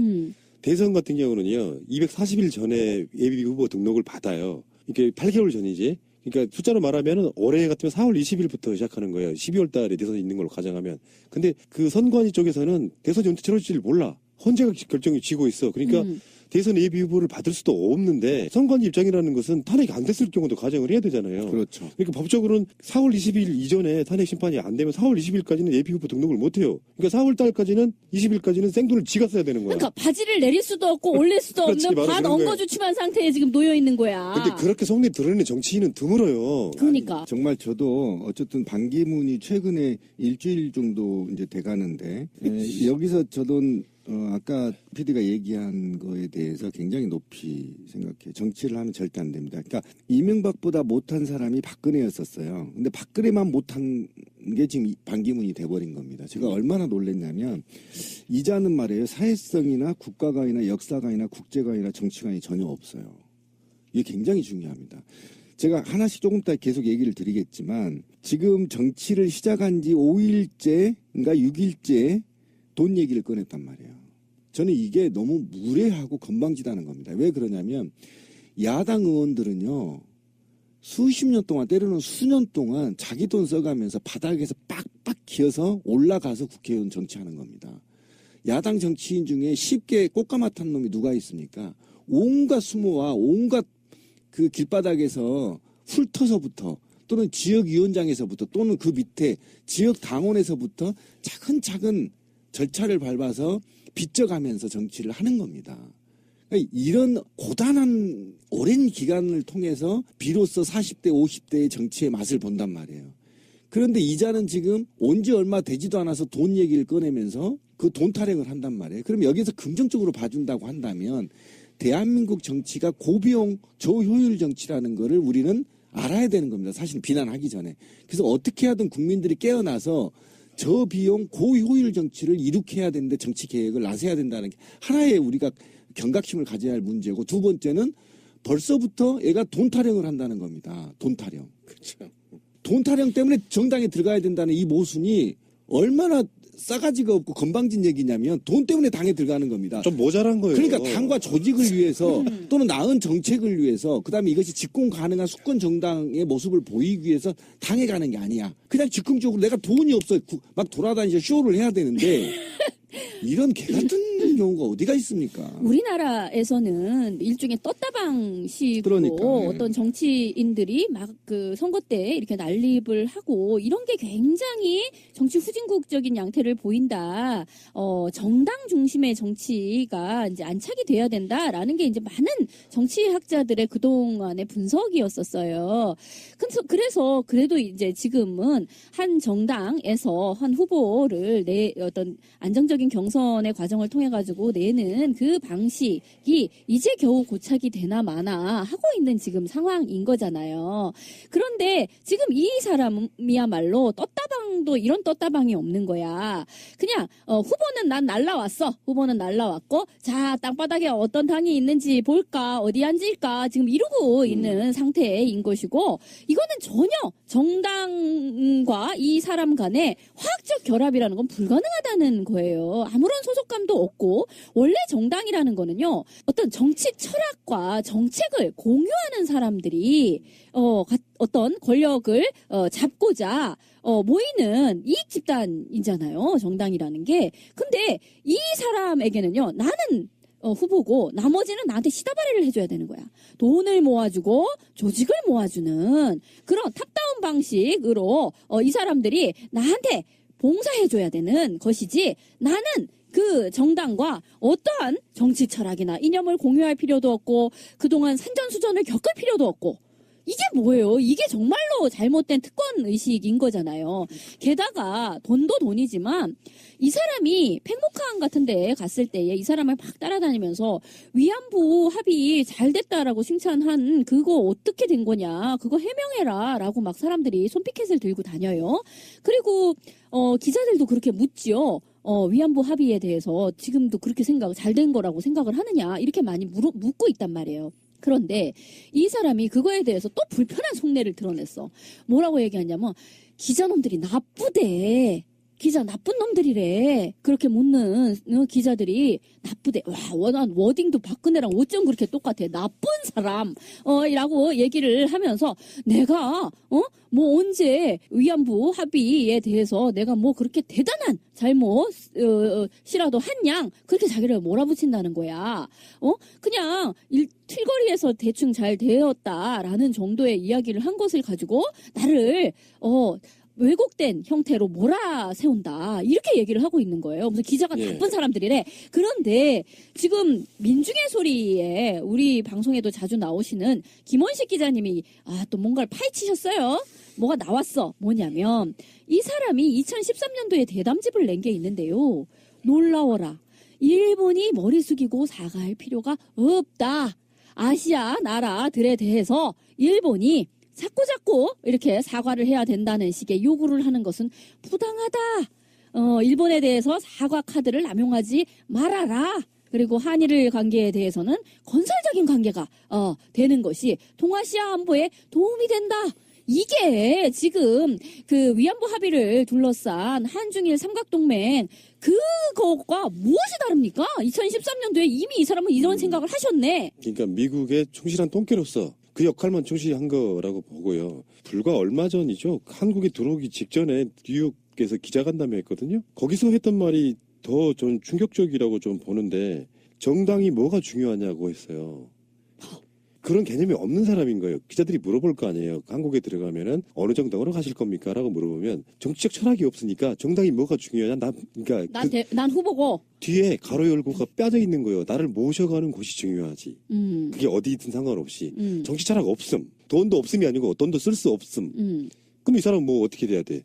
대선 같은 경우는요 240일 전에 예비 후보 등록을 받아요. 이게 8개월 전이지. 그러니까 숫자로 말하면 올해 같으면 4월 20일부터 시작하는 거예요. 12월 달에 대선이 있는 걸로 가정하면. 근데 그 선관위 쪽에서는 대선이 언제 치러질지를 몰라. 헌재가 결정이 지고 있어. 그러니까 대선 예비 후보를 받을 수도 없는데 선관위 입장이라는 것은 탄핵이 안 됐을 경우도 가정을 해야 되잖아요. 그렇죠. 그러니까 법적으로는 4월 20일 이전에 탄핵 심판이 안 되면 4월 20일까지는 예비 후보 등록을 못 해요. 그러니까 4월 달까지는 20일까지는 생돈을 지가 써야 되는 거야. 그러니까 바지를 내릴 수도 없고 올릴 수도 그렇지, 없는 바로 반 그런 거예요. 엉거주춤한 상태에 지금 놓여 있는 거야. 근데 그렇게 속내 드러내는 정치인은 드물어요. 그러니까 정말 저도 어쨌든 반기문이 최근에 일주일 정도 이제 돼가는데 여기서 저도 아까 PD가 얘기한 거에 대해서 굉장히 높이 생각해요. 정치를 하면 절대 안 됩니다. 그러니까 이명박보다 못한 사람이 박근혜였었어요. 근데 박근혜만 못한 게 지금 반기문이 돼버린 겁니다. 제가 얼마나 놀랐냐면 이자는 말이에요. 사회성이나 국가관이나 역사관이나 국제관이나 정치관이 전혀 없어요. 이게 굉장히 중요합니다. 제가 하나씩 조금 이따 계속 얘기를 드리겠지만 지금 정치를 시작한 지 5일째인가 6일째 돈 얘기를 꺼냈단 말이에요. 저는 이게 너무 무례하고 건방지다는 겁니다. 왜 그러냐면 야당 의원들은요. 수십 년 동안 때로는 수년 동안 자기 돈 써가면서 바닥에서 빡빡 기어서 올라가서 국회의원 정치하는 겁니다. 야당 정치인 중에 쉽게 꽃가마 탄 놈이 누가 있습니까? 온갖 수모와 온갖 그 길바닥에서 훑어서부터 또는 지역위원장에서부터 또는 그 밑에 지역 당원에서부터 차근차근 절차를 밟아서 빚져가면서 정치를 하는 겁니다. 그러니까 이런 고단한 오랜 기간을 통해서 비로소 40대, 50대의 정치의 맛을 본단 말이에요. 그런데 이자는 지금 온 지 얼마 되지도 않아서 돈 얘기를 꺼내면서 그 돈 타령을 한단 말이에요. 그럼 여기서 긍정적으로 봐준다고 한다면 대한민국 정치가 고비용 저효율 정치라는 거를 우리는 알아야 되는 겁니다. 사실 비난하기 전에. 그래서 어떻게 하든 국민들이 깨어나서 저비용 고효율 정치를 이룩해야 되는데 정치 계획을 나서야 된다는 게 하나의 우리가 경각심을 가져야 할 문제고 두 번째는 벌써부터 얘가 돈 타령을 한다는 겁니다. 돈 타령. 그렇죠. 돈 타령 때문에 정당에 들어가야 된다는 이 모순이 얼마나 싸가지가 없고 건방진 얘기냐면 돈 때문에 당에 들어가는 겁니다. 좀 모자란 거예요. 그러니까 당과 조직을 위해서 또는 나은 정책을 위해서 그다음에 이것이 집권 가능한 수권 정당의 모습을 보이기 위해서 당에 가는 게 아니야. 그냥 즉흥적으로 내가 돈이 없어 막 돌아다니서 쇼를 해야 되는데 이런 개 같은 경우가 어디가 있습니까? 우리나라에서는 일종의 떴다방식으로 그러니까, 예. 어떤 정치인들이 막 그 선거 때 이렇게 난립을 하고 이런 게 굉장히 정치 후진국적인 양태를 보인다. 정당 중심의 정치가 이제 안착이 돼야 된다라는 게 이제 많은 정치학자들의 그동안의 분석이었었어요. 그래서 그래도 이제 지금은 한 정당에서 한 후보를 어떤 안정적인 경선의 과정을 통해 가지고 내는 그 방식이 이제 겨우 고착이 되나 마나 하고 있는 지금 상황인 거잖아요. 그런데 지금 이 사람이야말로 떴다방도 이런 떴다방이 없는 거야. 그냥 후보는 난 날라왔어. 후보는 날라왔고 자 땅바닥에 어떤 당이 있는지 볼까 어디 앉을까 지금 이러고 있는 상태인 것이고 이거는 전혀 정당과 이 사람 간의 화학적 결합이라는 건 불가능하다는 거예요. 아무런 소속감도 없고 원래 정당이라는 거는요 어떤 정치 철학과 정책을 공유하는 사람들이 어떤 권력을 잡고자 모이는 이익 집단이잖아요. 정당이라는 게. 근데 이 사람에게는요 나는 후보고 나머지는 나한테 시다바리를 해줘야 되는 거야. 돈을 모아주고 조직을 모아주는 그런 탑다운 방식으로 이 사람들이 나한테 봉사해줘야 되는 것이지 나는 그 정당과 어떠한 정치 철학이나 이념을 공유할 필요도 없고 그동안 산전수전을 겪을 필요도 없고 이게 뭐예요? 이게 정말로 잘못된 특권 의식인 거잖아요. 게다가 돈도 돈이지만 이 사람이 팽목항 같은 데 갔을 때에 이 사람을 막 따라다니면서 위안부 합의 잘 됐다라고 칭찬한 그거 어떻게 된 거냐 그거 해명해라 라고 막 사람들이 손피켓을 들고 다녀요. 그리고 기자들도 그렇게 묻지요. 위안부 합의에 대해서 지금도 그렇게 잘 된 거라고 생각을 하느냐 이렇게 많이 묻고 있단 말이에요. 그런데 이 사람이 그거에 대해서 또 불편한 속내를 드러냈어. 뭐라고 얘기하냐면 기자놈들이 나쁘대. 기자 나쁜 놈들이래. 그렇게 묻는 기자들이 나쁘대. 와, 워딩도 박근혜랑 어쩜 그렇게 똑같아. 나쁜 사람. 라고 얘기를 하면서 내가 뭐 언제 위안부 합의에 대해서 내가 뭐 그렇게 대단한 잘못이라도 한 양 그렇게 자기를 몰아붙인다는 거야. 그냥 틸거리에서 대충 잘 되었다라는 정도의 이야기를 한 것을 가지고 나를 왜곡된 형태로 몰아세운다. 이렇게 얘기를 하고 있는 거예요. 무슨 기자가 예. 나쁜 사람들이래. 그런데 지금 민중의 소리에 우리 방송에도 자주 나오시는 김원식 기자님이 또 뭔가를 파헤치셨어요. 뭐가 나왔어. 뭐냐면 이 사람이 2013년도에 대담집을 낸 게 있는데요. 놀라워라. 일본이 머리 숙이고 사과할 필요가 없다. 아시아 나라들에 대해서 일본이 자꾸 이렇게 사과를 해야 된다는 식의 요구를 하는 것은 부당하다. 일본에 대해서 사과 카드를 남용하지 말아라. 그리고 한일 관계에 대해서는 건설적인 관계가 되는 것이 동아시아 안보에 도움이 된다. 이게 지금 그 위안부 합의를 둘러싼 한중일 삼각동맹 그거가 무엇이 다릅니까? 2013년도에 이미 이 사람은 이런 생각을 하셨네. 그러니까 미국의 충실한 똥개로서 그 역할만 충실히 한 거라고 보고요. 불과 얼마 전이죠. 한국에 들어오기 직전에 뉴욕에서 기자간담회 했거든요. 거기서 했던 말이 더 좀 충격적이라고 좀 보는데 정당이 뭐가 중요하냐고 했어요. 그런 개념이 없는 사람인 거예요. 기자들이 물어볼 거 아니에요. 한국에 들어가면은 어느 정당으로 가실 겁니까? 라고 물어보면 정치적 철학이 없으니까 정당이 뭐가 중요하냐? 그러니까 난 후보고. 뒤에 가로 열고가 빠져 있는 거예요. 나를 모셔가는 곳이 중요하지. 그게 어디든 상관없이. 정치 철학 없음. 돈도 없음이 아니고 돈도 쓸 수 없음. 그럼 이 사람은 뭐 어떻게 돼야 돼?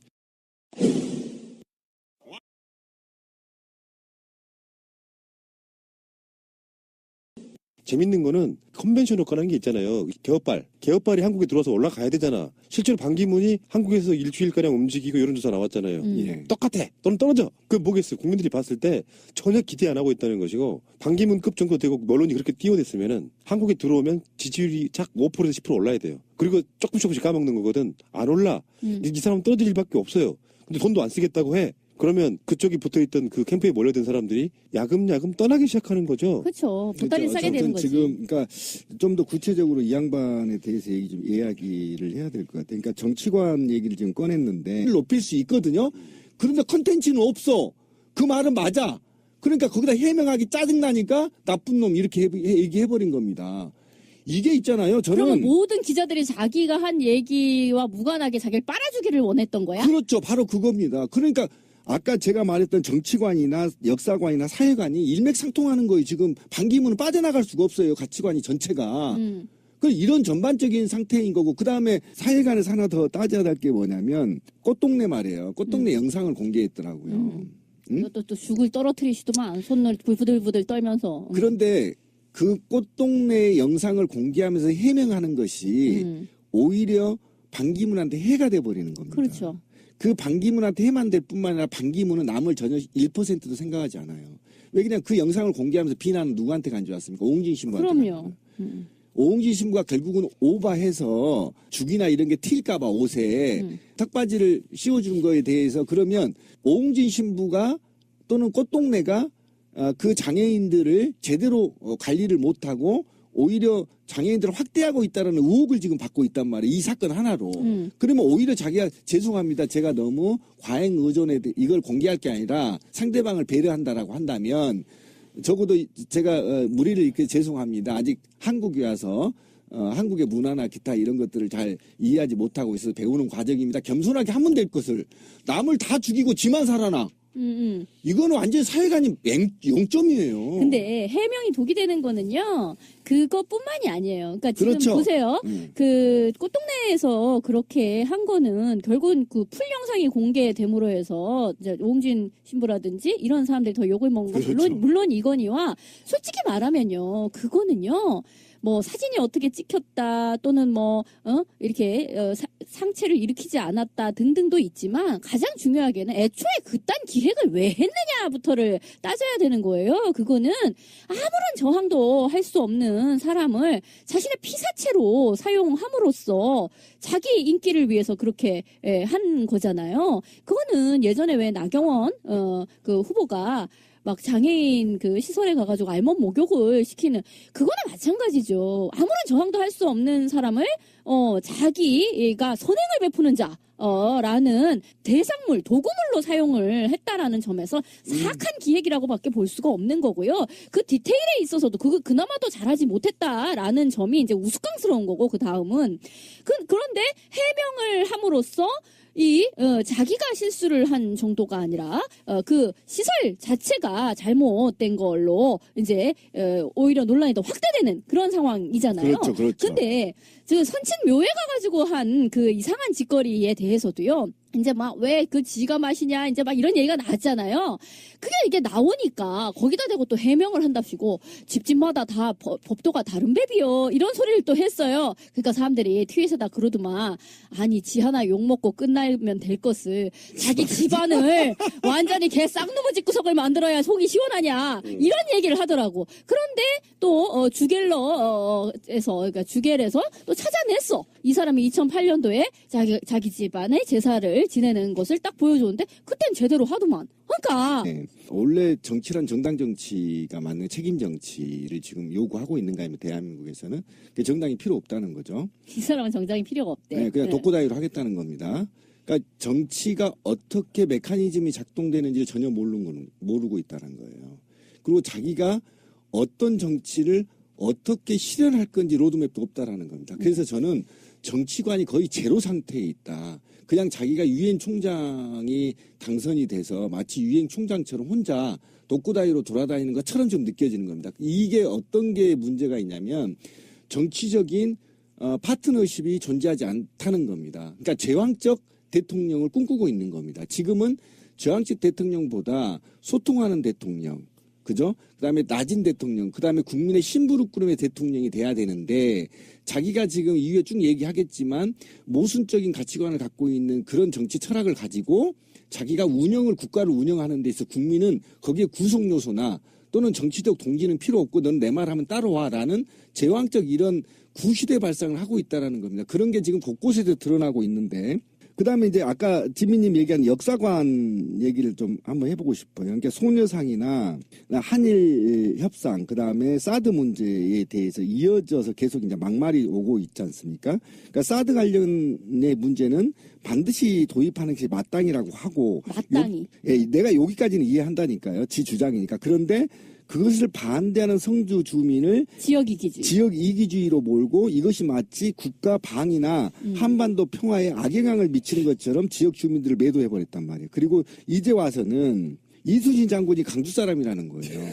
재밌는 거는 컨벤션 효과라는 게 있잖아요. 개업발이 한국에 들어와서 올라가야 되잖아. 실제로 반기문이 한국에서 일주일가량 움직이고 이런 조사 나왔잖아요. 예. 똑같아. 또는 떨어져. 그럼 뭐겠어요? 국민들이 봤을 때 전혀 기대 안 하고 있다는 것이고 반기문급 정도 되고 언론이 그렇게 띄워댔으면은 한국에 들어오면 지지율이 작 5%에서 10% 올라야 돼요. 그리고 조금씩 까먹는 거거든. 안 올라. 이 사람은 떨어질 일밖에 없어요. 근데 돈도 안 쓰겠다고 해. 그러면 그쪽이 붙어있던 그 캠프에 몰려든 사람들이 야금야금 떠나기 시작하는 거죠. 그렇죠. 보따리 싸게 되는 거지. 지금 그러니까 좀 더 구체적으로 이 양반에 대해서 이야기를 해야 될 것 같아요. 그러니까 정치관 얘기를 지금 꺼냈는데 높일 수 있거든요. 그런데 컨텐츠는 없어. 그 말은 맞아. 그러니까 거기다 해명하기 짜증나니까 나쁜 놈 이렇게 얘기해버린 겁니다. 이게 있잖아요. 그러면 저는 모든 기자들이 자기가 한 얘기와 무관하게 자기를 빨아주기를 원했던 거야? 그렇죠. 바로 그겁니다. 그러니까 아까 제가 말했던 정치관이나 역사관이나 사회관이 일맥상통하는 거예요. 지금 반기문은 빠져나갈 수가 없어요. 가치관이 전체가. 그 이런 전반적인 상태인 거고 그 다음에 사회관에서 하나 더 따져야 될 게 뭐냐면 꽃동네 말이에요. 꽃동네 영상을 공개했더라고요. 응? 또 죽을 떨어뜨리시더만 손을 부들부들 떨면서. 그런데 그 꽃동네 영상을 공개하면서 해명하는 것이 오히려 반기문한테 해가 돼버리는 겁니다. 그렇죠. 그 반기문한테 해만 될 뿐만 아니라 반기문은 남을 전혀 1%도 생각하지 않아요. 왜 그냥 그 영상을 공개하면서 비난은 누구한테 간 줄 아십니까? 오홍진 신부한테. 그럼요. 오홍진 신부가 결국은 오바해서 죽이나 이런 게 튈까봐 옷에 턱바지를 씌워준 거에 대해서 그러면 오홍진 신부가 또는 꽃동네가 그 장애인들을 제대로 관리를 못하고 오히려 장애인들을 확대하고 있다는 의혹을 지금 받고 있단 말이에요. 이 사건 하나로. 그러면 오히려 자기가 죄송합니다. 제가 너무 과잉 의존에 이걸 공개할 게 아니라 상대방을 배려한다라고 한다면 적어도 제가 무리를 이렇게 죄송합니다. 아직 한국에 와서 한국의 문화나 기타 이런 것들을 잘 이해하지 못하고 있어서 배우는 과정입니다. 겸손하게 하면 될 것을 남을 다 죽이고 지만 살아나. 이거는 완전히 사회관이 0점이에요. 근데 해명이 독이 되는 거는요. 그것뿐만이 아니에요. 그러니까 지금 그렇죠. 보세요. 그 꽃동네에서 그렇게 한 거는 결국은 그 풀 영상이 공개됨으로 해서 이제 오홍진 신부라든지 이런 사람들이 더 욕을 먹은 거 그렇죠. 물론 이거니와 솔직히 말하면요. 그거는요. 뭐 사진이 어떻게 찍혔다 또는 뭐 이렇게 상체를 일으키지 않았다 등등도 있지만 가장 중요하게는 애초에 그딴 기획을 왜 했느냐부터를 따져야 되는 거예요. 그거는 아무런 저항도 할 수 없는 사람을 자신의 피사체로 사용함으로써 자기 인기를 위해서 그렇게 한 거잖아요. 그거는 예전에 왜 나경원 그 후보가 막 장애인 그 시설에 가가지고 알몸 목욕을 시키는 그거나 마찬가지죠. 아무런 저항도 할 수 없는 사람을 자기가 선행을 베푸는 자. 라는 대상물, 도구물로 사용을 했다라는 점에서 사악한 기획이라고밖에 볼 수가 없는 거고요. 그 디테일에 있어서도 그나마도 잘하지 못했다라는 점이 이제 우스꽝스러운 거고 그 다음은 그런데 해명을 함으로써 자기가 실수를 한 정도가 아니라, 그 시설 자체가 잘못된 걸로, 이제, 오히려 논란이 더 확대되는 그런 상황이잖아요. 그렇죠, 그렇죠. 근데, 선친묘에 가가지고 한 그 이상한 짓거리에 대해서도요, 이제 막 왜 그 지가 마시냐, 이제 막 이런 얘기가 나왔잖아요. 그게 이게 나오니까 거기다 대고 또 해명을 한답시고 집집마다 다 법도가 다른 뱀이요. 이런 소리를 또 했어요. 그러니까 사람들이 트윗에다 그러더만 아니 지 하나 욕먹고 끝나면 될 것을 자기 집안을 완전히 개 쌍누무 집구석을 만들어야 속이 시원하냐 이런 얘기를 하더라고. 그런데 또 주겔러에서 그러니까 주겔에서 또 찾아냈어. 이 사람이 2008년도에 자기 집안의 제사를 지내는 것을 딱 보여줬는데 그땐 제대로 하더만. 그러니까 네. 원래 정치란 정당 정치가 맞는 책임 정치를 지금 요구하고 있는가 하면 대한민국에서는 정당이 필요 없다는 거죠. 이 사람은 정당이 필요가 없대. 네, 그냥 독고다이로 하겠다는 겁니다. 그러니까 정치가 어떻게 메커니즘이 작동되는지 전혀 모르고 있다는 거예요. 그리고 자기가 어떤 정치를 어떻게 실현할 건지 로드맵도 없다라는 겁니다. 그래서 저는 정치관이 거의 제로 상태에 있다. 그냥 자기가 유엔 총장이 당선이 돼서 마치 유엔 총장처럼 혼자 독고다이로 돌아다니는 것처럼 좀 느껴지는 겁니다. 이게 어떤 게 문제가 있냐면 정치적인 파트너십이 존재하지 않다는 겁니다. 그러니까 제왕적 대통령을 꿈꾸고 있는 겁니다. 지금은 제왕적 대통령보다 소통하는 대통령, 그죠? 그 다음에 낮은 대통령, 그 다음에 국민의 심부름꾼의 대통령이 돼야 되는데 자기가 지금 이후에 쭉 얘기하겠지만 모순적인 가치관을 갖고 있는 그런 정치 철학을 가지고 자기가 국가를 운영하는 데 있어 국민은 거기에 구성 요소나 또는 정치적 동기는 필요 없고 넌 내 말 하면 따라와라는 제왕적 이런 구시대 발상을 하고 있다라는 겁니다. 그런 게 지금 곳곳에서 드러나고 있는데 그다음에 이제 아까 지민님 얘기한 역사관 얘기를 좀 한번 해보고 싶어요. 그러니까 소녀상이나 한일 협상, 그다음에 사드 문제에 대해서 이어져서 계속 이제 막말이 오고 있지 않습니까? 그러니까 사드 관련의 문제는 반드시 도입하는 것이 마땅이라고 하고 마땅히. 내가 여기까지는 이해한다니까요. 지 주장이니까. 그런데 그것을 반대하는 성주 주민을 지역 이기주의. 지역 이기주의로 몰고 이것이 마치 국가 방위나 한반도 평화에 악영향을 미치는 것처럼 지역 주민들을 매도해버렸단 말이에요. 그리고 이제 와서는 이순신 장군이 강주 사람이라는 거예요.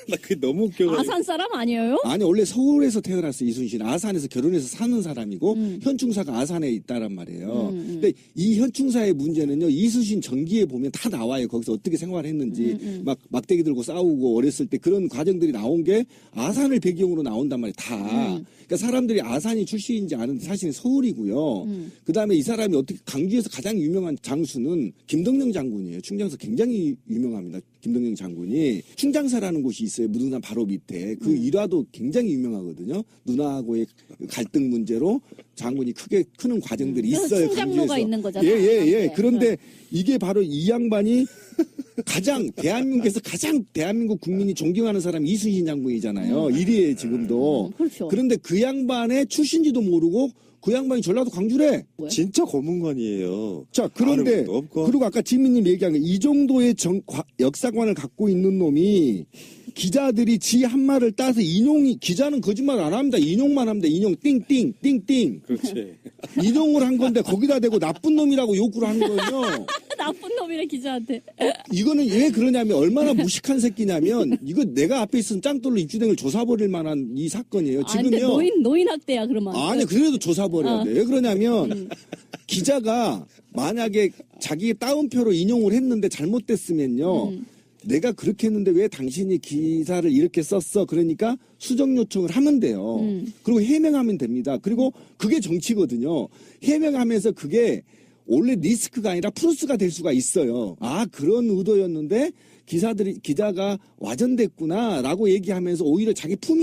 나 그게 너무 웃겨. 아산 사람 아니에요? 아니 원래 서울에서 태어났어 이순신. 아산에서 결혼해서 사는 사람이고 현충사가 아산에 있다란 말이에요. 근데 이 현충사의 문제는요. 이순신 전기에 보면 다 나와요. 거기서 어떻게 생활했는지 막 막대기 들고 싸우고 어렸을 때 그런 과정들이 나온 게 아산을 배경으로 나온단 말이에요. 다. 그러니까 사람들이 아산이 출신인지 아는데 사실은 서울이고요. 그다음에 이 사람이 어떻게 강주에서 가장 유명한 장수는 김덕령 장군이에요. 충장사 굉장히 유명합니다. 김덕령 장군이 충장사라는 곳이 있어요. 무등산 바로 밑에. 그 일화도 굉장히 유명하거든요. 누나하고의 갈등 문제로 장군이 크게 크는 과정들이 있어요. 충장로가 강주에서. 있는 거잖아. 예. 그런데 이게 바로 이 양반이 가장 대한민국 국민이 존경하는 사람이 이순신 장군이잖아요. 1위에 지금도. 그렇죠. 그런데 그 양반의 출신지도 모르고 그 양반이 전라도 광주래. 진짜 고문관이에요. 자, 그런데 아름도 없고. 그리고 아까 지민님 얘기한 거 이 정도의 역사관을 갖고 있는 놈이 기자들이 지 한 말을 따서 기자는 거짓말 안 합니다. 인용만 합니다. 인용 띵띵 띵띵. 그렇지. 인용을 한 건데 거기다 대고 나쁜 놈이라고 욕을 하는 거예요. 나쁜 놈이래 기자한테. 이거는 왜 그러냐면 얼마나 무식한 새끼냐면 이거 내가 앞에 있은 짱돌로 입주댕을 조사버릴 만한 이 사건이에요. 아, 근데 지금요. 노인 학대야 그러면. 아니 그래도 조사버려야 돼. 왜 그러냐면 기자가 만약에 자기 따옴표로 인용을 했는데 잘못됐으면요. 내가 그렇게 했는데 왜 당신이 기사를 이렇게 썼어? 그러니까 수정 요청을 하면 돼요. 그리고 해명하면 됩니다. 그리고 그게 정치거든요. 해명하면서 그게 원래 리스크가 아니라 플러스가 될 수가 있어요. 아, 그런 의도였는데 기자가 와전됐구나라고 얘기하면서 오히려 자기 품위